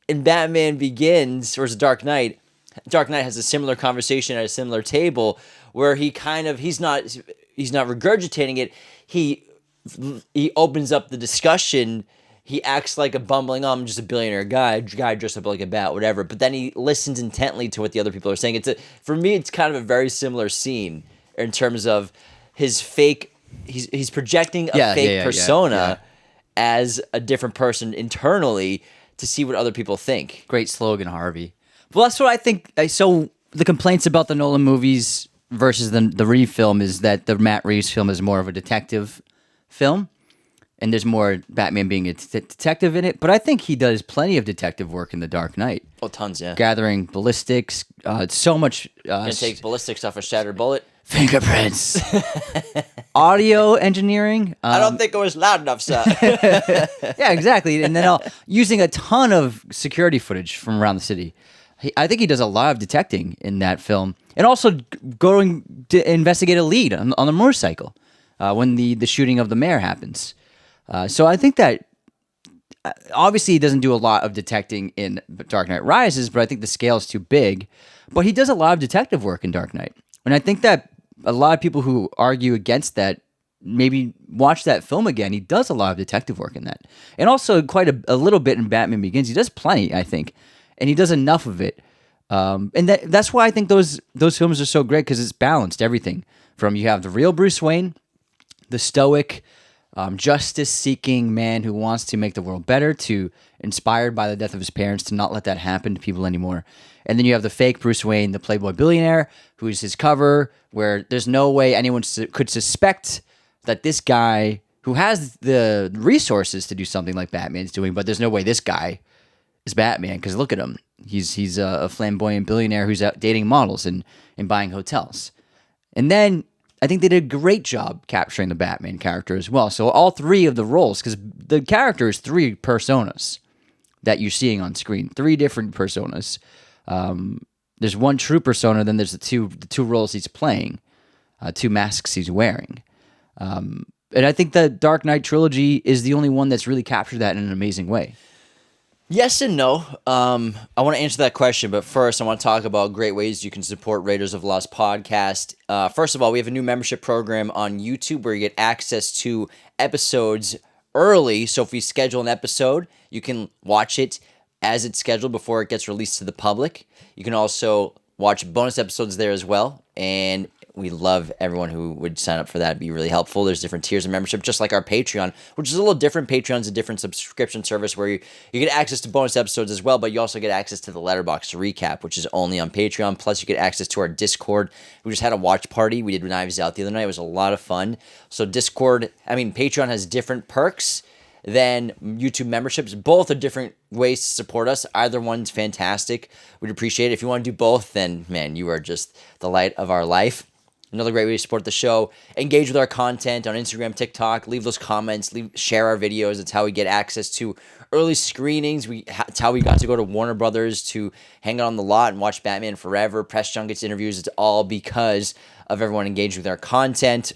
in Batman Begins, or is it Dark Knight? Dark Knight has a similar conversation at a similar table where he's not regurgitating it. He opens up the discussion. He acts like a bumbling, I'm just a billionaire guy dressed up like a bat, whatever. But then he listens intently to what the other people are saying. For me, it's kind of a very similar scene in terms of his fake. He's projecting a fake persona as a different person internally to see what other people think.
Great slogan, Harvey. Well, that's what I think. So the complaints about the Nolan movies versus the Reeve film is that the Matt Reeves film is more of a detective film. And there's more Batman being a detective in it. But I think he does plenty of detective work in The Dark Knight.
Oh, tons, yeah.
Gathering ballistics, so much...
Gonna take ballistics off a shattered bullet.
Fingerprints. Audio engineering.
I don't think it was loud enough, sir.
Yeah, exactly. And then using a ton of security footage from around the city. I think he does a lot of detecting in that film. And also going to investigate a lead on the motorcycle when the shooting of the mayor happens. So I think that obviously he doesn't do a lot of detecting in Dark Knight Rises, but I think the scale is too big. But he does a lot of detective work in Dark Knight. And I think that a lot of people who argue against that maybe watch that film again. He does a lot of detective work in that. And also quite a little bit in Batman Begins. He does plenty, I think. And he does enough of it. And that's why I think those films are so great, because it's balanced everything. From you have the real Bruce Wayne, the stoic... justice-seeking man who wants to make the world better, to inspired by the death of his parents to not let that happen to people anymore. And then you have the fake Bruce Wayne, the playboy billionaire, who's his cover, where there's no way anyone could suspect that this guy, who has the resources to do something like Batman's doing, but there's no way this guy is Batman, because look at him. He's a flamboyant billionaire who's out dating models and buying hotels. And then I think they did a great job capturing the Batman character as well. So all three of the roles, because the character is three personas that you're seeing on screen, three different personas. There's one true persona, then there's the two roles he's playing, two masks he's wearing. And I think the Dark Knight trilogy is the only one that's really captured that in an amazing way.
Yes and no. I want to answer that question, but first I want to talk about great ways you can support Raiders of the Lost podcast. First of all, we have a new membership program on YouTube where you get access to episodes early. So if we schedule an episode, you can watch it as it's scheduled before it gets released to the public. You can also watch bonus episodes there as well. And we love everyone who would sign up for that. It'd be really helpful. There's different tiers of membership, just like our Patreon, which is a little different. Patreon's a different subscription service where you get access to bonus episodes as well, but you also get access to the Letterboxd recap, which is only on Patreon. Plus, you get access to our Discord. We just had a watch party. We did Knives Out the other night. It was a lot of fun. So Patreon has different perks than YouTube memberships. Both are different ways to support us. Either one's fantastic. We'd appreciate it. If you want to do both, then, man, you are just the light of our life. Another great way to support the show. Engage with our content on Instagram, TikTok. Leave those comments. Share our videos. It's how we get access to early screenings. It's how we got to go to Warner Brothers to hang out on the lot and watch Batman Forever, press junkets, interviews. It's all because of everyone engaging with our content.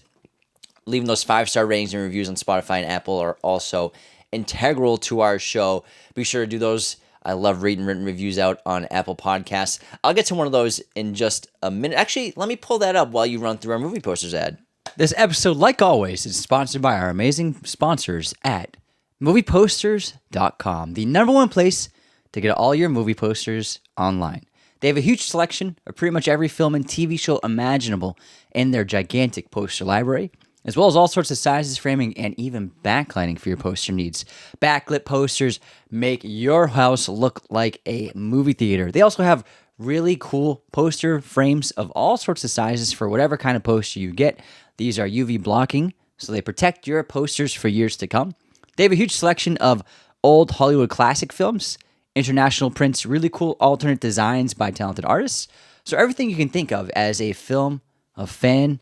Leaving those 5-star ratings and reviews on Spotify and Apple are also integral to our show. Be sure to do those. I love reading written reviews out on Apple Podcasts. I'll get to one of those in just a minute. Actually, let me pull that up while you run through our movie posters ad.
This episode, like always, is sponsored by our amazing sponsors at movieposters.com, the number one place to get all your movie posters online. They have a huge selection of pretty much every film and TV show imaginable in their gigantic poster library, as well as all sorts of sizes, framing, and even backlighting for your poster needs. Backlit posters make your house look like a movie theater. They also have really cool poster frames of all sorts of sizes for whatever kind of poster you get. These are UV blocking, so they protect your posters for years to come. They have a huge selection of old Hollywood classic films, international prints, really cool alternate designs by talented artists. So everything you can think of as a film, a fan,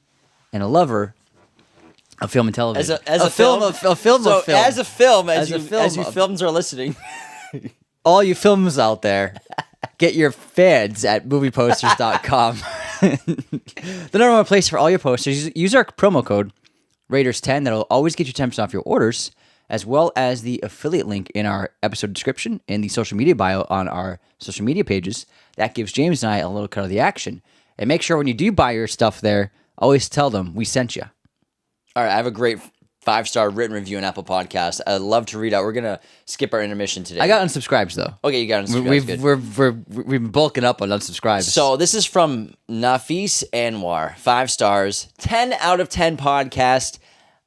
and a lover A film and television.
As a film?
A film
So
of film.
as a film,
As a film
as you
of-
films are listening.
All you films out there, get your fans at movieposters.com. The number one place for all your posters. Use our promo code Raiders10. That'll always get you 10% off your orders, as well as the affiliate link in our episode description and the social media bio on our social media pages. That gives James and I a little cut of the action. And make sure when you do buy your stuff there, always tell them we sent you.
All right, I have a great 5-star written review on Apple Podcasts. I'd love to read out. We're gonna skip our intermission today.
I got unsubscribes though.
Okay, you got unsubscribed. Good.
We've been bulking up on unsubscribes.
So this is from Nafis Anwar, 5 stars, 10 out of 10 podcast.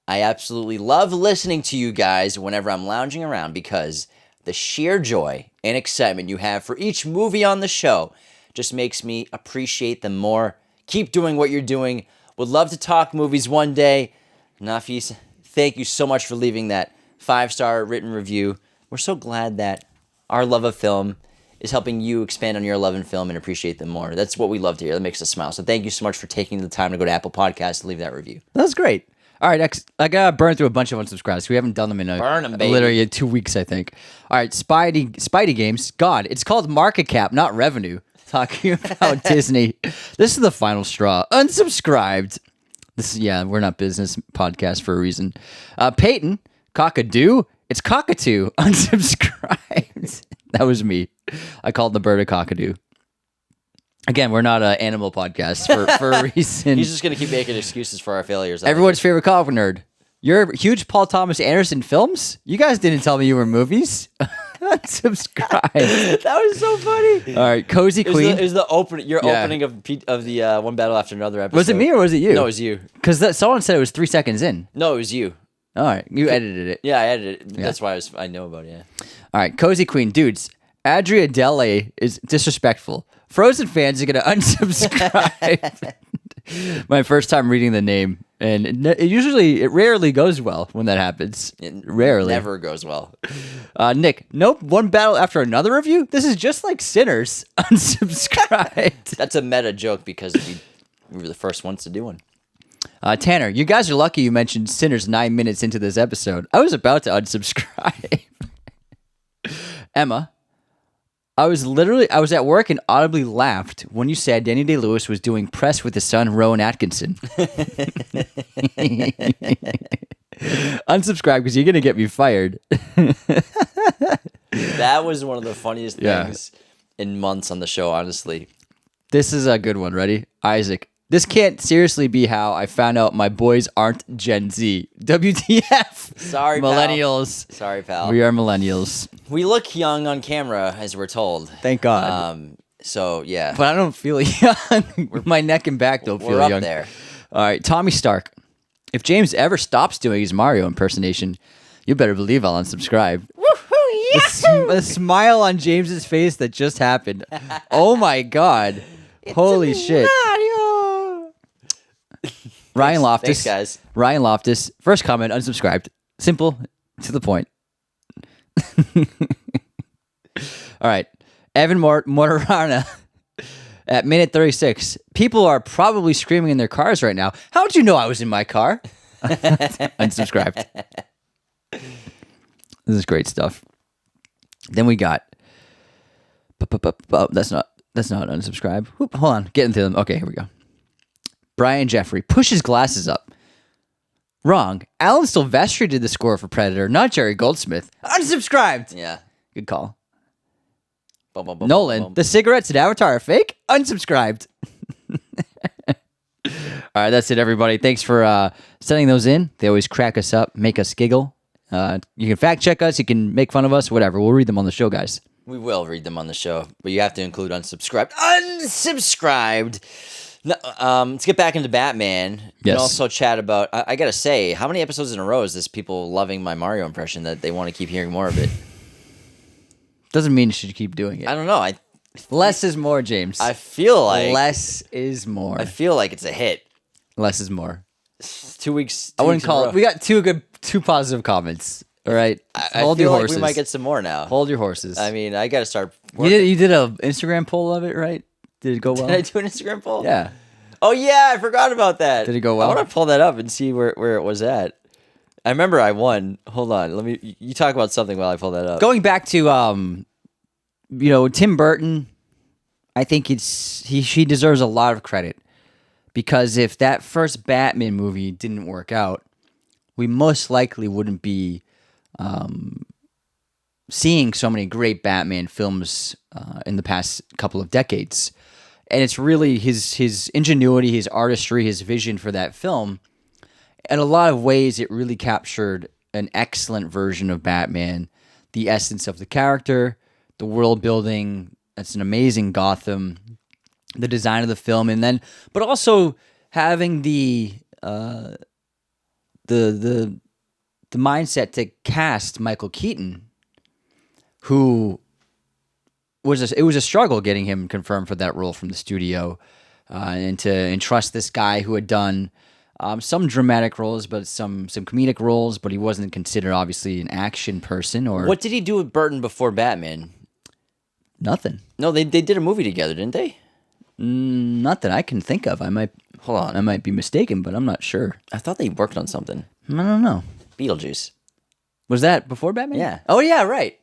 I absolutely love listening to you guys whenever I'm lounging around because the sheer joy and excitement you have for each movie on the show just makes me appreciate them more. Keep doing what you're doing. Would love to talk movies one day. Nafis, thank you so much for leaving that 5-star written review. We're so glad that our love of film is helping you expand on your love in film and appreciate them more. That's what we love to hear. That makes us smile. So thank you so much for taking the time to go to Apple Podcasts to leave that review.
That's great. All right, next, I got to burn through a bunch of unsubscribes. We haven't done them in
Burn 'em, baby.
literally 2 weeks, I think. All right, Spidey Games. God, it's called market cap, not revenue. Talking about Disney. This is the final straw. Unsubscribed. We're not business podcast for a reason. Peyton, cockadoo. It's cockatoo. Unsubscribed. That was me. I called the bird a cockadoo. Again, we're not an animal podcast for a reason.
He's just going to keep making excuses for our failures.
Everyone's favorite comic nerd. You're a huge Paul Thomas Anderson films? You guys didn't tell me you were movies. Unsubscribe.
That was so funny.
All right, Cozy Queen.
It was the opening. Your
Yeah.
opening of the One Battle After Another episode.
Was it me or was it you?
No, it was you.
Because someone said it was 3 seconds in.
No, it was you.
All right, you edited it.
Yeah, I edited it. That's why I know about it. Yeah.
All right, Cozy Queen. Dudes, Adria Dele is disrespectful. Frozen fans are going to unsubscribe. My first time reading the name. And it rarely goes well when that happens. Rarely.
Never goes well.
Nick, nope. One battle after another review? This is just like Sinners. Unsubscribed.
That's a meta joke because we were the first ones to do one.
Tanner, you guys are lucky you mentioned Sinners 9 minutes into this episode. I was about to unsubscribe. Emma, I was at work and audibly laughed when you said Danny Day-Lewis was doing press with his son, Rowan Atkinson. Unsubscribe because you're going to get me fired.
That was one of the funniest things in months on the show, honestly.
This is a good one. Ready? Isaac. This can't seriously be how I found out my boys aren't Gen Z. WTF.
Sorry, pal.
Millennials.
Sorry, pal.
We are millennials.
We look young on camera, as we're told.
Thank God.
So, yeah.
But I don't feel young. My neck and back don't feel
We're up
young.
there.
All right, Tommy Stark. If James ever stops doing his Mario impersonation, you better believe I'll unsubscribe. Woohoo! The smile on James's face that just happened. Oh my God! Holy shit!
Mario.
Ryan Loftus.
Thanks, guys.
Ryan Loftus. First comment, unsubscribed. Simple, to the point. All right. Evan Mortarana. At minute 36, people are probably screaming in their cars right now. How'd you know I was in my car? Unsubscribed. This is great stuff. Then we got. That's not unsubscribe. Hold on, getting to them. Okay, here we go. Brian Jeffrey pushes glasses up. Wrong. Alan Silvestri did the score for Predator, not Jerry Goldsmith. Unsubscribed.
Yeah.
Good call.
Bum, bum, bum,
Nolan,
bum, bum.
the cigarettes in Avatar are fake? Unsubscribed. All right, that's it, everybody. Thanks for sending those in. They always crack us up, make us giggle. You can fact check us. You can make fun of us, whatever. We'll read them on the show, guys.
We will read them on the show, but you have to include unsubscribed. Unsubscribed! No, let's get back into Batman.
Yes.
And also chat about, I gotta say, how many episodes in a row is this people loving my Mario impression that they want to keep hearing more of it?
Doesn't mean you should keep doing it.
I don't know.
Less is more, James.
I feel like
less is more.
I feel like it's a hit.
Less is more.
2 weeks.
I wouldn't call it. We got two positive comments. All right.
I
Hold
feel
your
like
horses.
we might get some more now.
Hold your horses.
I mean, I gotta start.
You did an Instagram poll of it, right? Did it go well?
Did I do an Instagram poll?
Yeah.
Oh yeah, I forgot about that.
Did it go well?
I want to pull that up and see where it was at. I remember I won. Hold on, you talk about something while I pull that up.
Going back to Tim Burton, I think he deserves a lot of credit because if that first Batman movie didn't work out, we most likely wouldn't be seeing so many great Batman films in the past couple of decades. And it's really his ingenuity, his artistry, his vision for that film. In a lot of ways, it really captured an excellent version of Batman, the essence of the character, the world building. It's an amazing Gotham, the design of the film, but also having the mindset to cast Michael Keaton, who it was a struggle getting him confirmed for that role from the studio, and to entrust this guy who had done some dramatic roles, but some comedic roles, but he wasn't considered obviously an action person. Or
what did he do with Burton before Batman?
Nothing.
No, they did a movie together, didn't they?
Not that I can think of. I might be mistaken, but I'm not sure.
I thought they worked on something.
I don't know.
Beetlejuice.
Was that before Batman?
Yeah.
Oh yeah, right.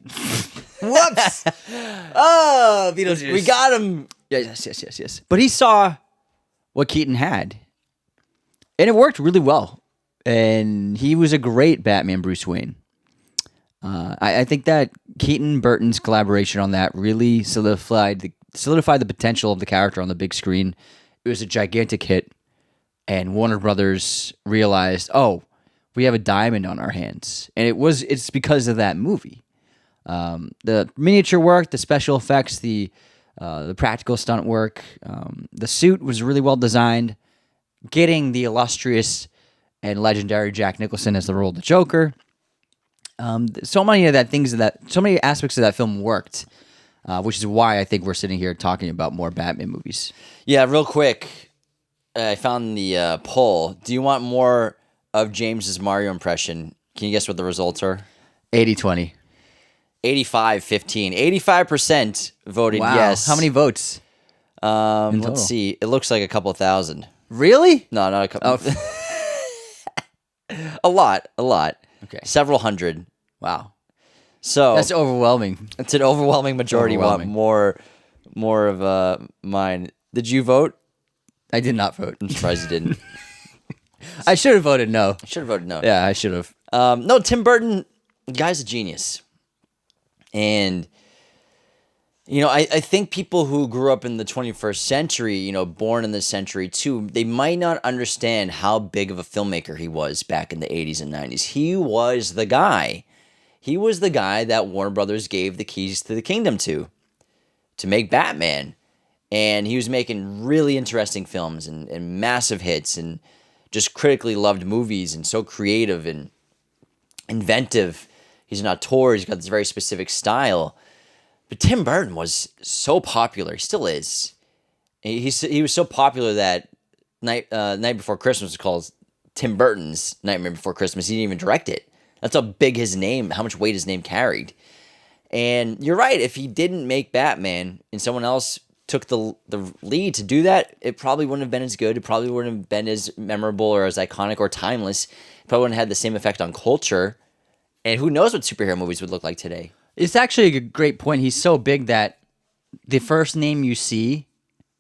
Whoops. Oh, Beetlejuice.
We got him.
Yes. But he saw what Keaton had, and it worked really well. And he was a great Batman Bruce Wayne. I think that Keaton-Burton's collaboration on that really solidified the potential of the character on the big screen. It was a gigantic hit, and Warner Brothers realized, oh, we have a diamond on our hands, and it's because of that movie. The miniature work, the special effects, the practical stunt work, the suit was really well designed. Getting the illustrious and legendary Jack Nicholson as the role of the Joker. So many aspects of that film worked, which is why I think we're sitting here talking about more Batman movies.
Yeah, real quick, I found the poll. Do you want more of James's Mario impression? Can you guess what the results are?
80-20.
85-15. 85% voted
Wow.
yes.
How many votes?
Let's see. It looks like a couple thousand.
Really?
No, not a couple. A lot.
Okay.
Several hundred.
Wow.
So
That's overwhelming.
it's an overwhelming majority. Want more of mine. Did you vote?
I did not vote.
I'm surprised you didn't.
I should have voted no.
I should have voted no.
Yeah, I should have.
No, Tim Burton, the guy's a genius. And, I think people who grew up in the 21st century, born in this century too, they might not understand how big of a filmmaker he was back in the 80s and 90s. He was the guy. He was the guy that Warner Brothers gave the keys to the kingdom to make Batman. And he was making really interesting films and massive hits and just critically loved movies and so creative and inventive. He's an auteur. He's got this very specific style. But Tim Burton was so popular. He still is. He was so popular that Night Before Christmas was called Tim Burton's Nightmare Before Christmas. He didn't even direct it. That's how big his name, how much weight his name carried. And you're right. If he didn't make Batman and someone else took the lead to do that, it probably wouldn't have been as good. It probably wouldn't have been as memorable or as iconic or timeless. It probably wouldn't have had the same effect on culture. And who knows what superhero movies would look like today.
It's actually a great point. He's so big that the first name you see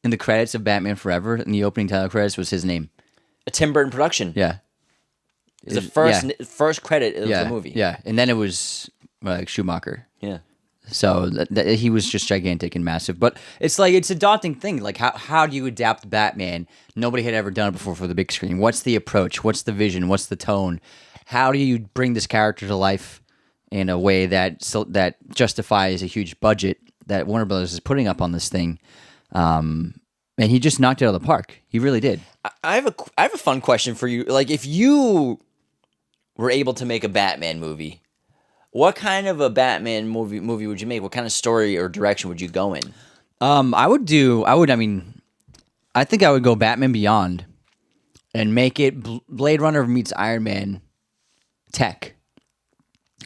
in the credits of Batman Forever, in the opening title credits, was his name.
A Tim Burton production.
Yeah.
It's the first credit of the movie.
Yeah, and then it was Schumacher.
Yeah.
So he was just gigantic and massive. But it's a daunting thing. Like, how do you adapt Batman? Nobody had ever done it before for the big screen. What's the approach? What's the vision? What's the tone? How do you bring this character to life in a way that justifies a huge budget that Warner Brothers is putting up on this thing? And he just knocked it out of the park. He really did.
I have a fun question for you. Like, if you were able to make a Batman movie, what kind of a Batman movie would you make? What kind of story or direction would you go in?
I think I would go Batman Beyond and make it Blade Runner meets Iron Man tech.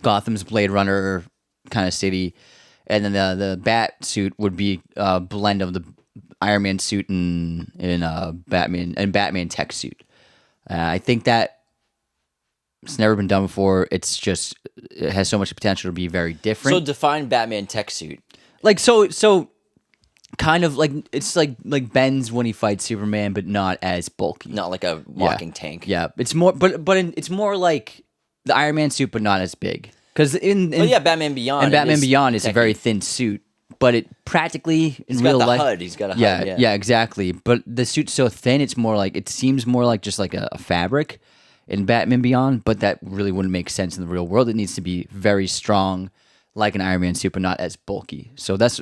Gotham's Blade Runner kind of city, and then the bat suit would be a blend of Iron Man suit and Batman tech suit. I think that it's never been done before. It has so much potential to be very different.
So define Batman tech suit.
Like so kind of like it's like Ben's when he fights Superman, but not as bulky.
Not like a walking tank.
Yeah, it's more, it's more like the Iron Man suit, but not as big. Because
Batman Beyond.
And Batman Beyond is a very thin suit, but it practically in real life.
HUD. He's got a HUD.
Yeah, exactly. But the suit's so thin, it seems more like just like a fabric in Batman Beyond, but that really wouldn't make sense in the real world. It needs to be very strong, like an Iron Man suit, but not as bulky. So there's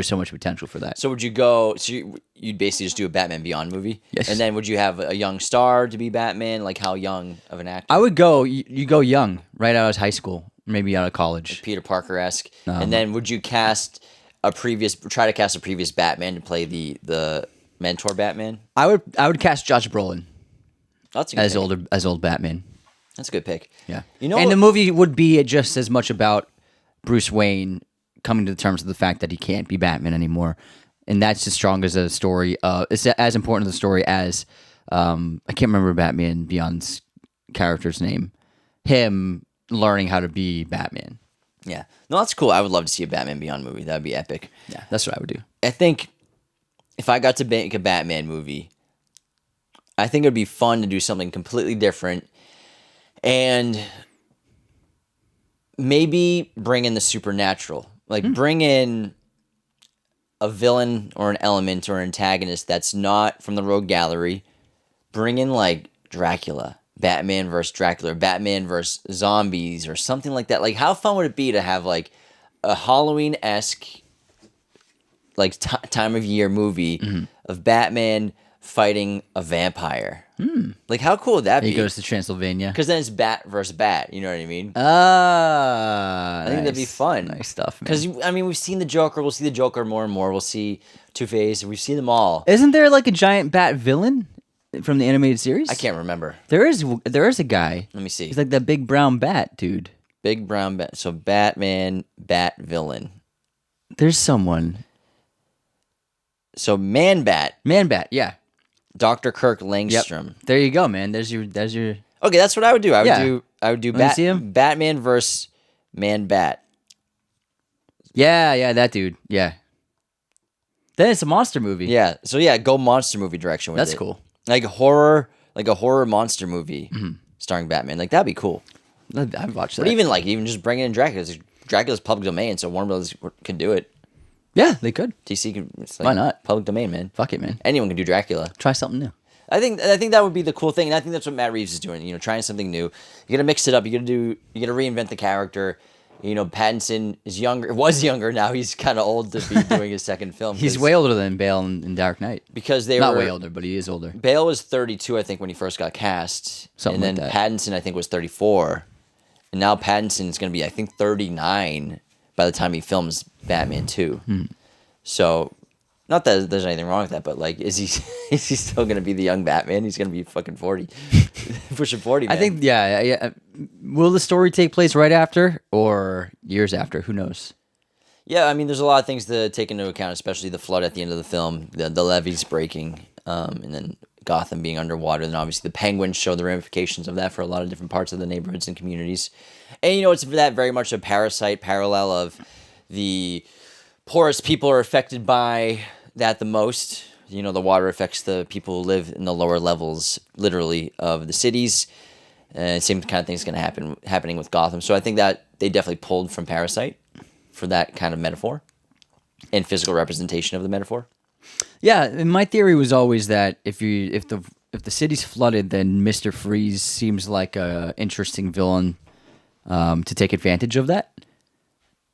so much potential for that.
So would you go? So you'd basically just do a Batman Beyond movie,
yes.
And then would you have a young star to be Batman? Like how young of an actor?
I would go. You go young, right out of high school, maybe out of college,
like Peter Parker-esque, and then would you try to cast a previous Batman to play the mentor Batman?
I would cast Josh Brolin.
That's a good pick.
as old Batman.
That's a good pick.
Yeah, the movie would be just as much about Bruce Wayne coming to the terms with the fact that he can't be Batman anymore, and that's as strong as a story. It's as important as the story as I can't remember Batman Beyond's character's name. Him learning how to be Batman.
Yeah, no, that's cool. I would love to see a Batman Beyond movie. That would be epic.
Yeah, that's what I would do.
I think if I got to make a Batman movie, I think it would be fun to do something completely different. And maybe bring in the supernatural. Like, bring in a villain or an element or an antagonist that's not from the Rogue Gallery. Bring in, like, Dracula. Batman versus Dracula. Batman versus zombies or something like that. Like, how fun would it be to have, like, a Halloween-esque, like, time of year movie of Batman fighting a vampire? Like, how cool would that be?
He goes to Transylvania.
Because then it's Bat versus Bat. You know what I mean?
I
think that'd be fun.
Nice stuff, man.
Because, I mean, we've seen the Joker. We'll see the Joker more and more. We'll see Two-Face. We've seen them all.
Isn't there, like, a giant bat villain from the animated series?
I can't remember.
There is a guy.
Let me see.
He's like that big brown bat, dude.
Big brown bat. So, Batman, Bat villain.
There's someone.
So, Man-Bat.
Man-Bat, yeah.
Dr. Kirk Langstrom.
Yep. There you go, man. There's your.
Okay, that's what I would do. I would do Batman versus Man-Bat.
Yeah, that dude. Yeah. Then it's a monster movie.
Yeah. So go monster movie direction with it.
That's cool.
Like a horror monster movie starring Batman. Like that'd be cool.
I'd watch that.
But even just bringing in Dracula. Dracula's public domain, so Warner Brothers could do it.
Yeah, they could.
DC could. It's like
why not?
Public domain, man.
Fuck it, man.
Anyone can do Dracula.
Try something new.
I think that would be the cool thing, and I think that's what Matt Reeves is doing. You know, trying something new. You gotta mix it up. You gotta reinvent the character. You know, Pattinson was younger. Now he's kind of old to be doing his second film.
He's way older than Bale in Dark Knight.
Because
not way older, but he is older.
Bale was 32, I think, when he first got cast.
Something
and then
like that.
Pattinson, I think, was 34. And now Pattinson is going to be, I think, 39 by the time he films Batman 2. So, not that there's anything wrong with that, but like, is he still going to be the young Batman? He's going to be fucking 40, pushing 40. Man.
I think, yeah. Will the story take place right after or years after? Who knows?
Yeah, I mean, there's a lot of things to take into account, especially the flood at the end of the film, the levees breaking, and then Gotham being underwater, and obviously the Penguins show the ramifications of that for a lot of different parts of the neighborhoods and communities. And, you know, it's that very much a Parasite parallel of the poorest people are affected by that the most. You know, the water affects the people who live in the lower levels, literally, of the cities. And same kind of thing is going to happening with Gotham. So I think that they definitely pulled from Parasite for that kind of metaphor and physical representation of the metaphor.
Yeah, and my theory was always that if the city's flooded, then Mr. Freeze seems like a interesting villain to take advantage of that.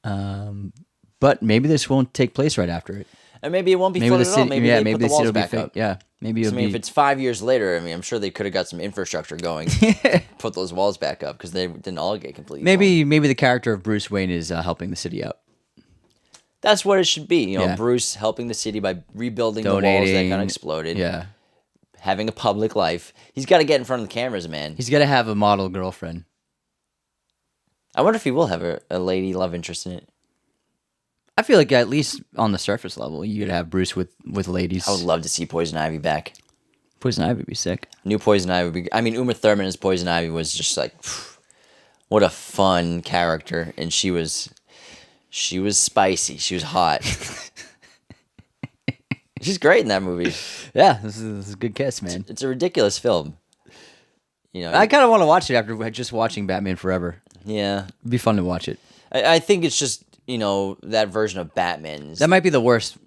But maybe this won't take place right after it.
And maybe it won't be flooded at all. Maybe they put the walls back up.
Yeah, maybe it'll
if it's 5 years later, I mean, I'm sure they could have got some infrastructure going, put those walls back up because they didn't all get completely.
Maybe the character of Bruce Wayne is helping the city out.
That's what it should be. You know, Bruce helping the city by rebuilding the walls that got exploded.
Yeah,
having a public life. He's got to get in front of the cameras, man.
He's got to have a model girlfriend.
I wonder if he will have a lady love interest in it.
I feel like at least on the surface level, you could have Bruce with ladies.
I would love to see Poison Ivy back.
Poison Ivy would be sick.
New Poison Ivy would be. I mean, Uma Thurman as Poison Ivy was just like, what a fun character, and she was spicy. She was hot. She's great in that movie.
Yeah, this is a good kiss, man.
It's a ridiculous film. You know,
I kind of want to watch it after just watching Batman Forever.
Yeah,
It'd be fun to watch it.
I think it's just that version of Batman.
That might be the worst.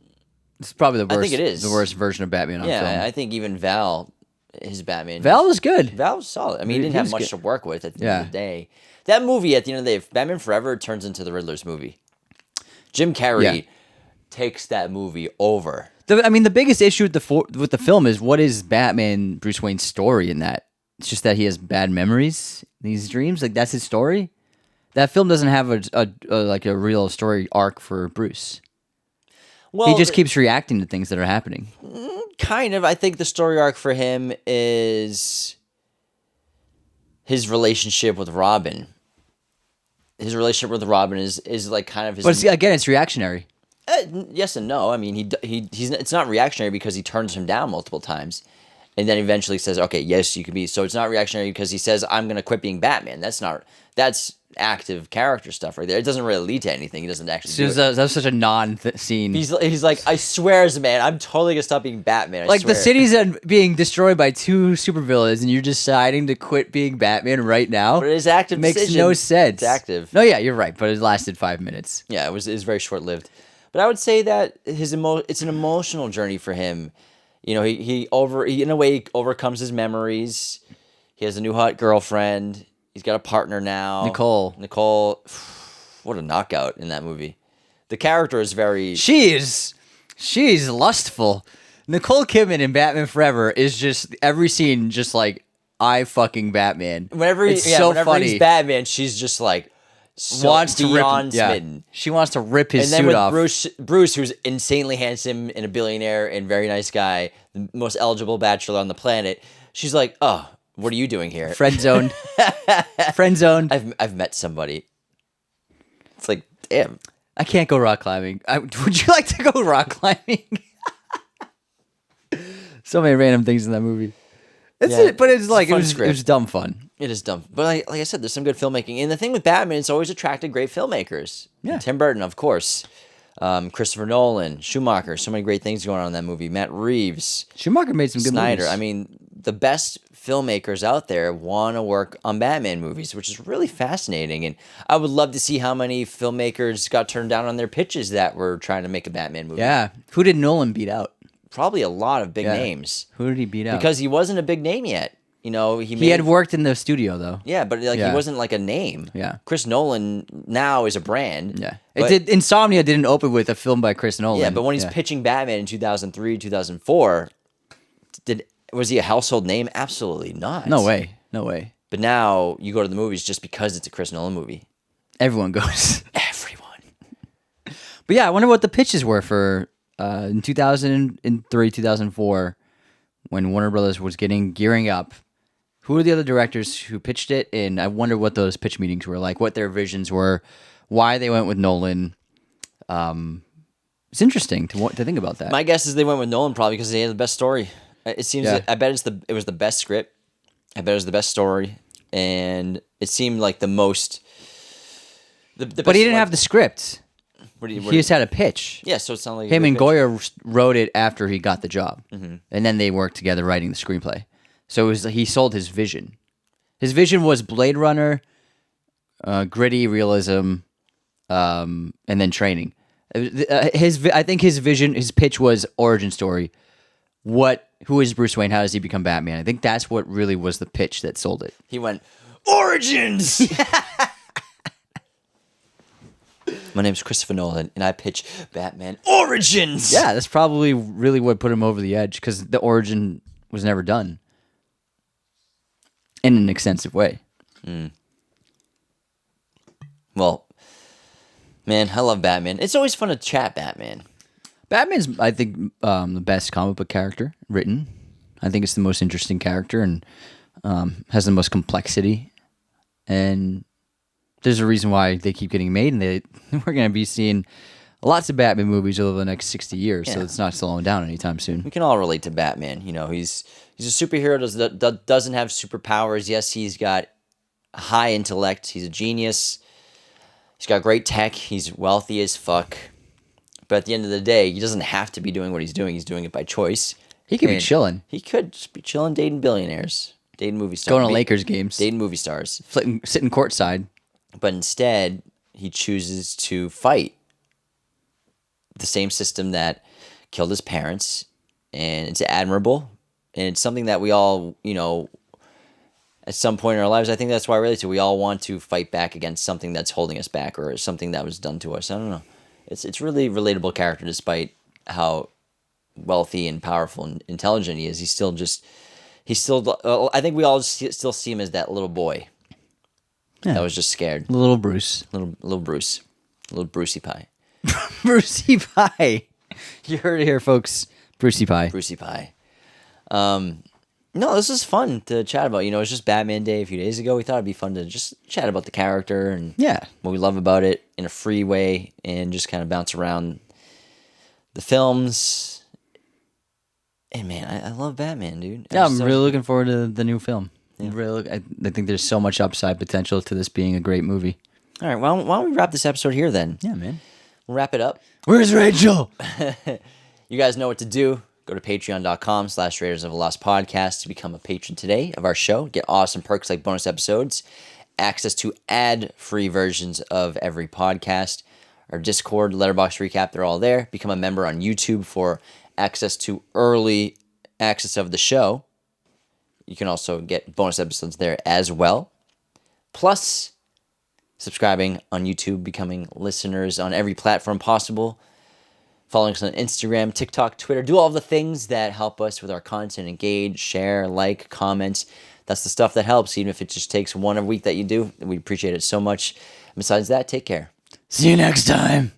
It's probably the worst.
I think it is
the worst version of Batman on film.
Yeah, I think even Val, his Batman.
Val was good.
Val was solid. I mean, he didn't have much to work with at the end of the day. That movie, at the end of the day, Batman Forever turns into the Riddler's movie. Jim Carrey takes that movie over.
The biggest issue with the film is, what is Batman Bruce Wayne's story in that? It's just that he has bad memories, these dreams. Like, that's his story. That film doesn't have a real story arc for Bruce. Well, he just keeps reacting to things that are happening.
Kind of. I think the story arc for him is his relationship with Robin. His relationship with Robin is like kind of his.
But again, it's reactionary.
Yes and no. I mean, he's it's not reactionary because he turns him down multiple times, and then eventually says, "Okay, yes, you can be." So it's not reactionary because he says, "I'm going to quit being Batman." That's active character stuff right there. It doesn't really lead to anything. He doesn't actually. Do it.
That's such a non-scene.
He's like, I swear as a man, I'm totally gonna stop being Batman. I swear.
The city's being destroyed by two supervillains, and you're deciding to quit being Batman right now.
But it's active.
Makes no sense.
It's active.
No, yeah, you're right. But it lasted 5 minutes.
Yeah, it was very short lived. But I would say that it's an emotional journey for him. You know, he in a way overcomes his memories. He has a new hot girlfriend. He's got a partner now. Nicole, what a knockout in that movie. The character is very...
She's lustful. Nicole Kidman in Batman Forever is just, every scene just like, I fucking Batman.
Whenever he's Batman, she's just like...
wants to
beyond smitten.
She wants to rip his
suit
off.
Bruce, who's insanely handsome and a billionaire and very nice guy, the most eligible bachelor on the planet, she's like, oh... What are you doing here?
Friend zoned. Friend zoned.
I've met somebody. It's like, damn.
I can't go rock climbing. Would you like to go rock climbing? So many random things in that movie. But it was dumb fun.
It is dumb. But like I said, there's some good filmmaking. And the thing with Batman, it's always attracted great filmmakers.
Yeah.
Tim Burton, of course. Christopher Nolan, Schumacher, so many great things going on in that movie. Matt Reeves.
Schumacher made some good
Snyder.
movies.
I mean, the best filmmakers out there want to work on Batman movies, which is really fascinating. And I would love to see how many filmmakers got turned down on their pitches that were trying to make a Batman movie.
Yeah. Who did Nolan beat out?
Probably a lot of big names.
Who did he beat out?
Because he wasn't a big name yet. You know,
he had worked in the studio though.
Yeah, but he wasn't like a name.
Yeah.
Chris Nolan now is a brand.
Yeah. Insomnia didn't open with a film by Chris Nolan.
Yeah, but when he's pitching Batman in 2003, 2004, was he a household name? Absolutely not.
No way.
But now you go to the movies just because it's a Chris Nolan movie.
Everyone goes.
Everyone.
But yeah, I wonder what the pitches were for in 2003, 2004, when Warner Brothers was gearing up. Who are the other directors who pitched it? And I wonder what those pitch meetings were like, what their visions were, why they went with Nolan. It's interesting to think about that.
My guess is they went with Nolan probably because he had the best story. It seems. Yeah. I bet it was the best script. I bet it was the best story, and it seemed like the most.
But he didn't have the script. He just had a pitch.
Yeah, so it sounded like
him and Goya wrote it after he got the job, and then they worked together writing the screenplay. So he sold his vision. His vision was Blade Runner, gritty realism, and then training. I think his vision, his pitch was origin story. Who is Bruce Wayne? How does he become Batman? I think that's what really was the pitch that sold it.
He went, Origins! My name's Christopher Nolan, and I pitch Batman Origins!
Yeah, that's probably really what put him over the edge, because the origin was never done in an extensive way.
Well, man, I love Batman. It's always fun to chat Batman.
Batman's, I think, the best comic book character written. I think it's the most interesting character and has the most complexity. And there's a reason why they keep getting made, and we're going to be seeing lots of Batman movies over the next 60 years, so
Yeah.
it's not slowing down anytime soon.
We can all relate to Batman. You know, he's a superhero doesn't have superpowers. Yes, he's got high intellect. He's a genius. He's got great tech. He's wealthy as fuck. But at the end of the day, he doesn't have to be doing what he's doing. He's doing it by choice.
He could be
And
chilling,
He could just be chilling, dating billionaires, dating movie stars,
going to Lakers games,
dating movie stars.
sitting courtside.
But instead, he chooses to fight the same system that killed his parents, and it's admirable, and it's something that we all, you know, at some point in our lives, I think that's why I relate to. We all want to fight back against something that's holding us back or something that was done to us. I don't know. It's really relatable character, despite how wealthy and powerful and intelligent he is. He's still. I think we all still see him as that little boy.
Yeah.
That was just scared.
Little Bruce.
Little Bruce. Little Brucey Pie.
Brucey Pie. You heard it here, folks. Brucey Pie.
Brucey Pie. No, this was fun to chat about. You know, it was just Batman Day a few days ago. We thought it'd be fun to just chat about the character and
Yeah.
what we love about it in a free way and just kind of bounce around the films. And man, I love Batman, dude.
Yeah, I'm really looking forward to the new film. I think there's so much upside potential to this being a great movie.
All right, why don't we wrap this episode here then?
Yeah, man.
We'll wrap it up.
Where's Rachel?
You guys know what to do. Go to patreon.com/Raiders of a Lost Podcast to become a patron today of our show. Get awesome perks like bonus episodes, access to ad-free versions of every podcast, our Discord, Letterboxd recap, they're all there. Become a member on YouTube for access to early access of the show. You can also get bonus episodes there as well. Plus, subscribing on YouTube, becoming listeners on every platform possible, following us on Instagram, TikTok, Twitter. Do all the things that help us with our content. Engage, share, like, comments. That's the stuff that helps, even if it just takes one a week that you do. We appreciate it so much. Besides that, take care.
See you next time.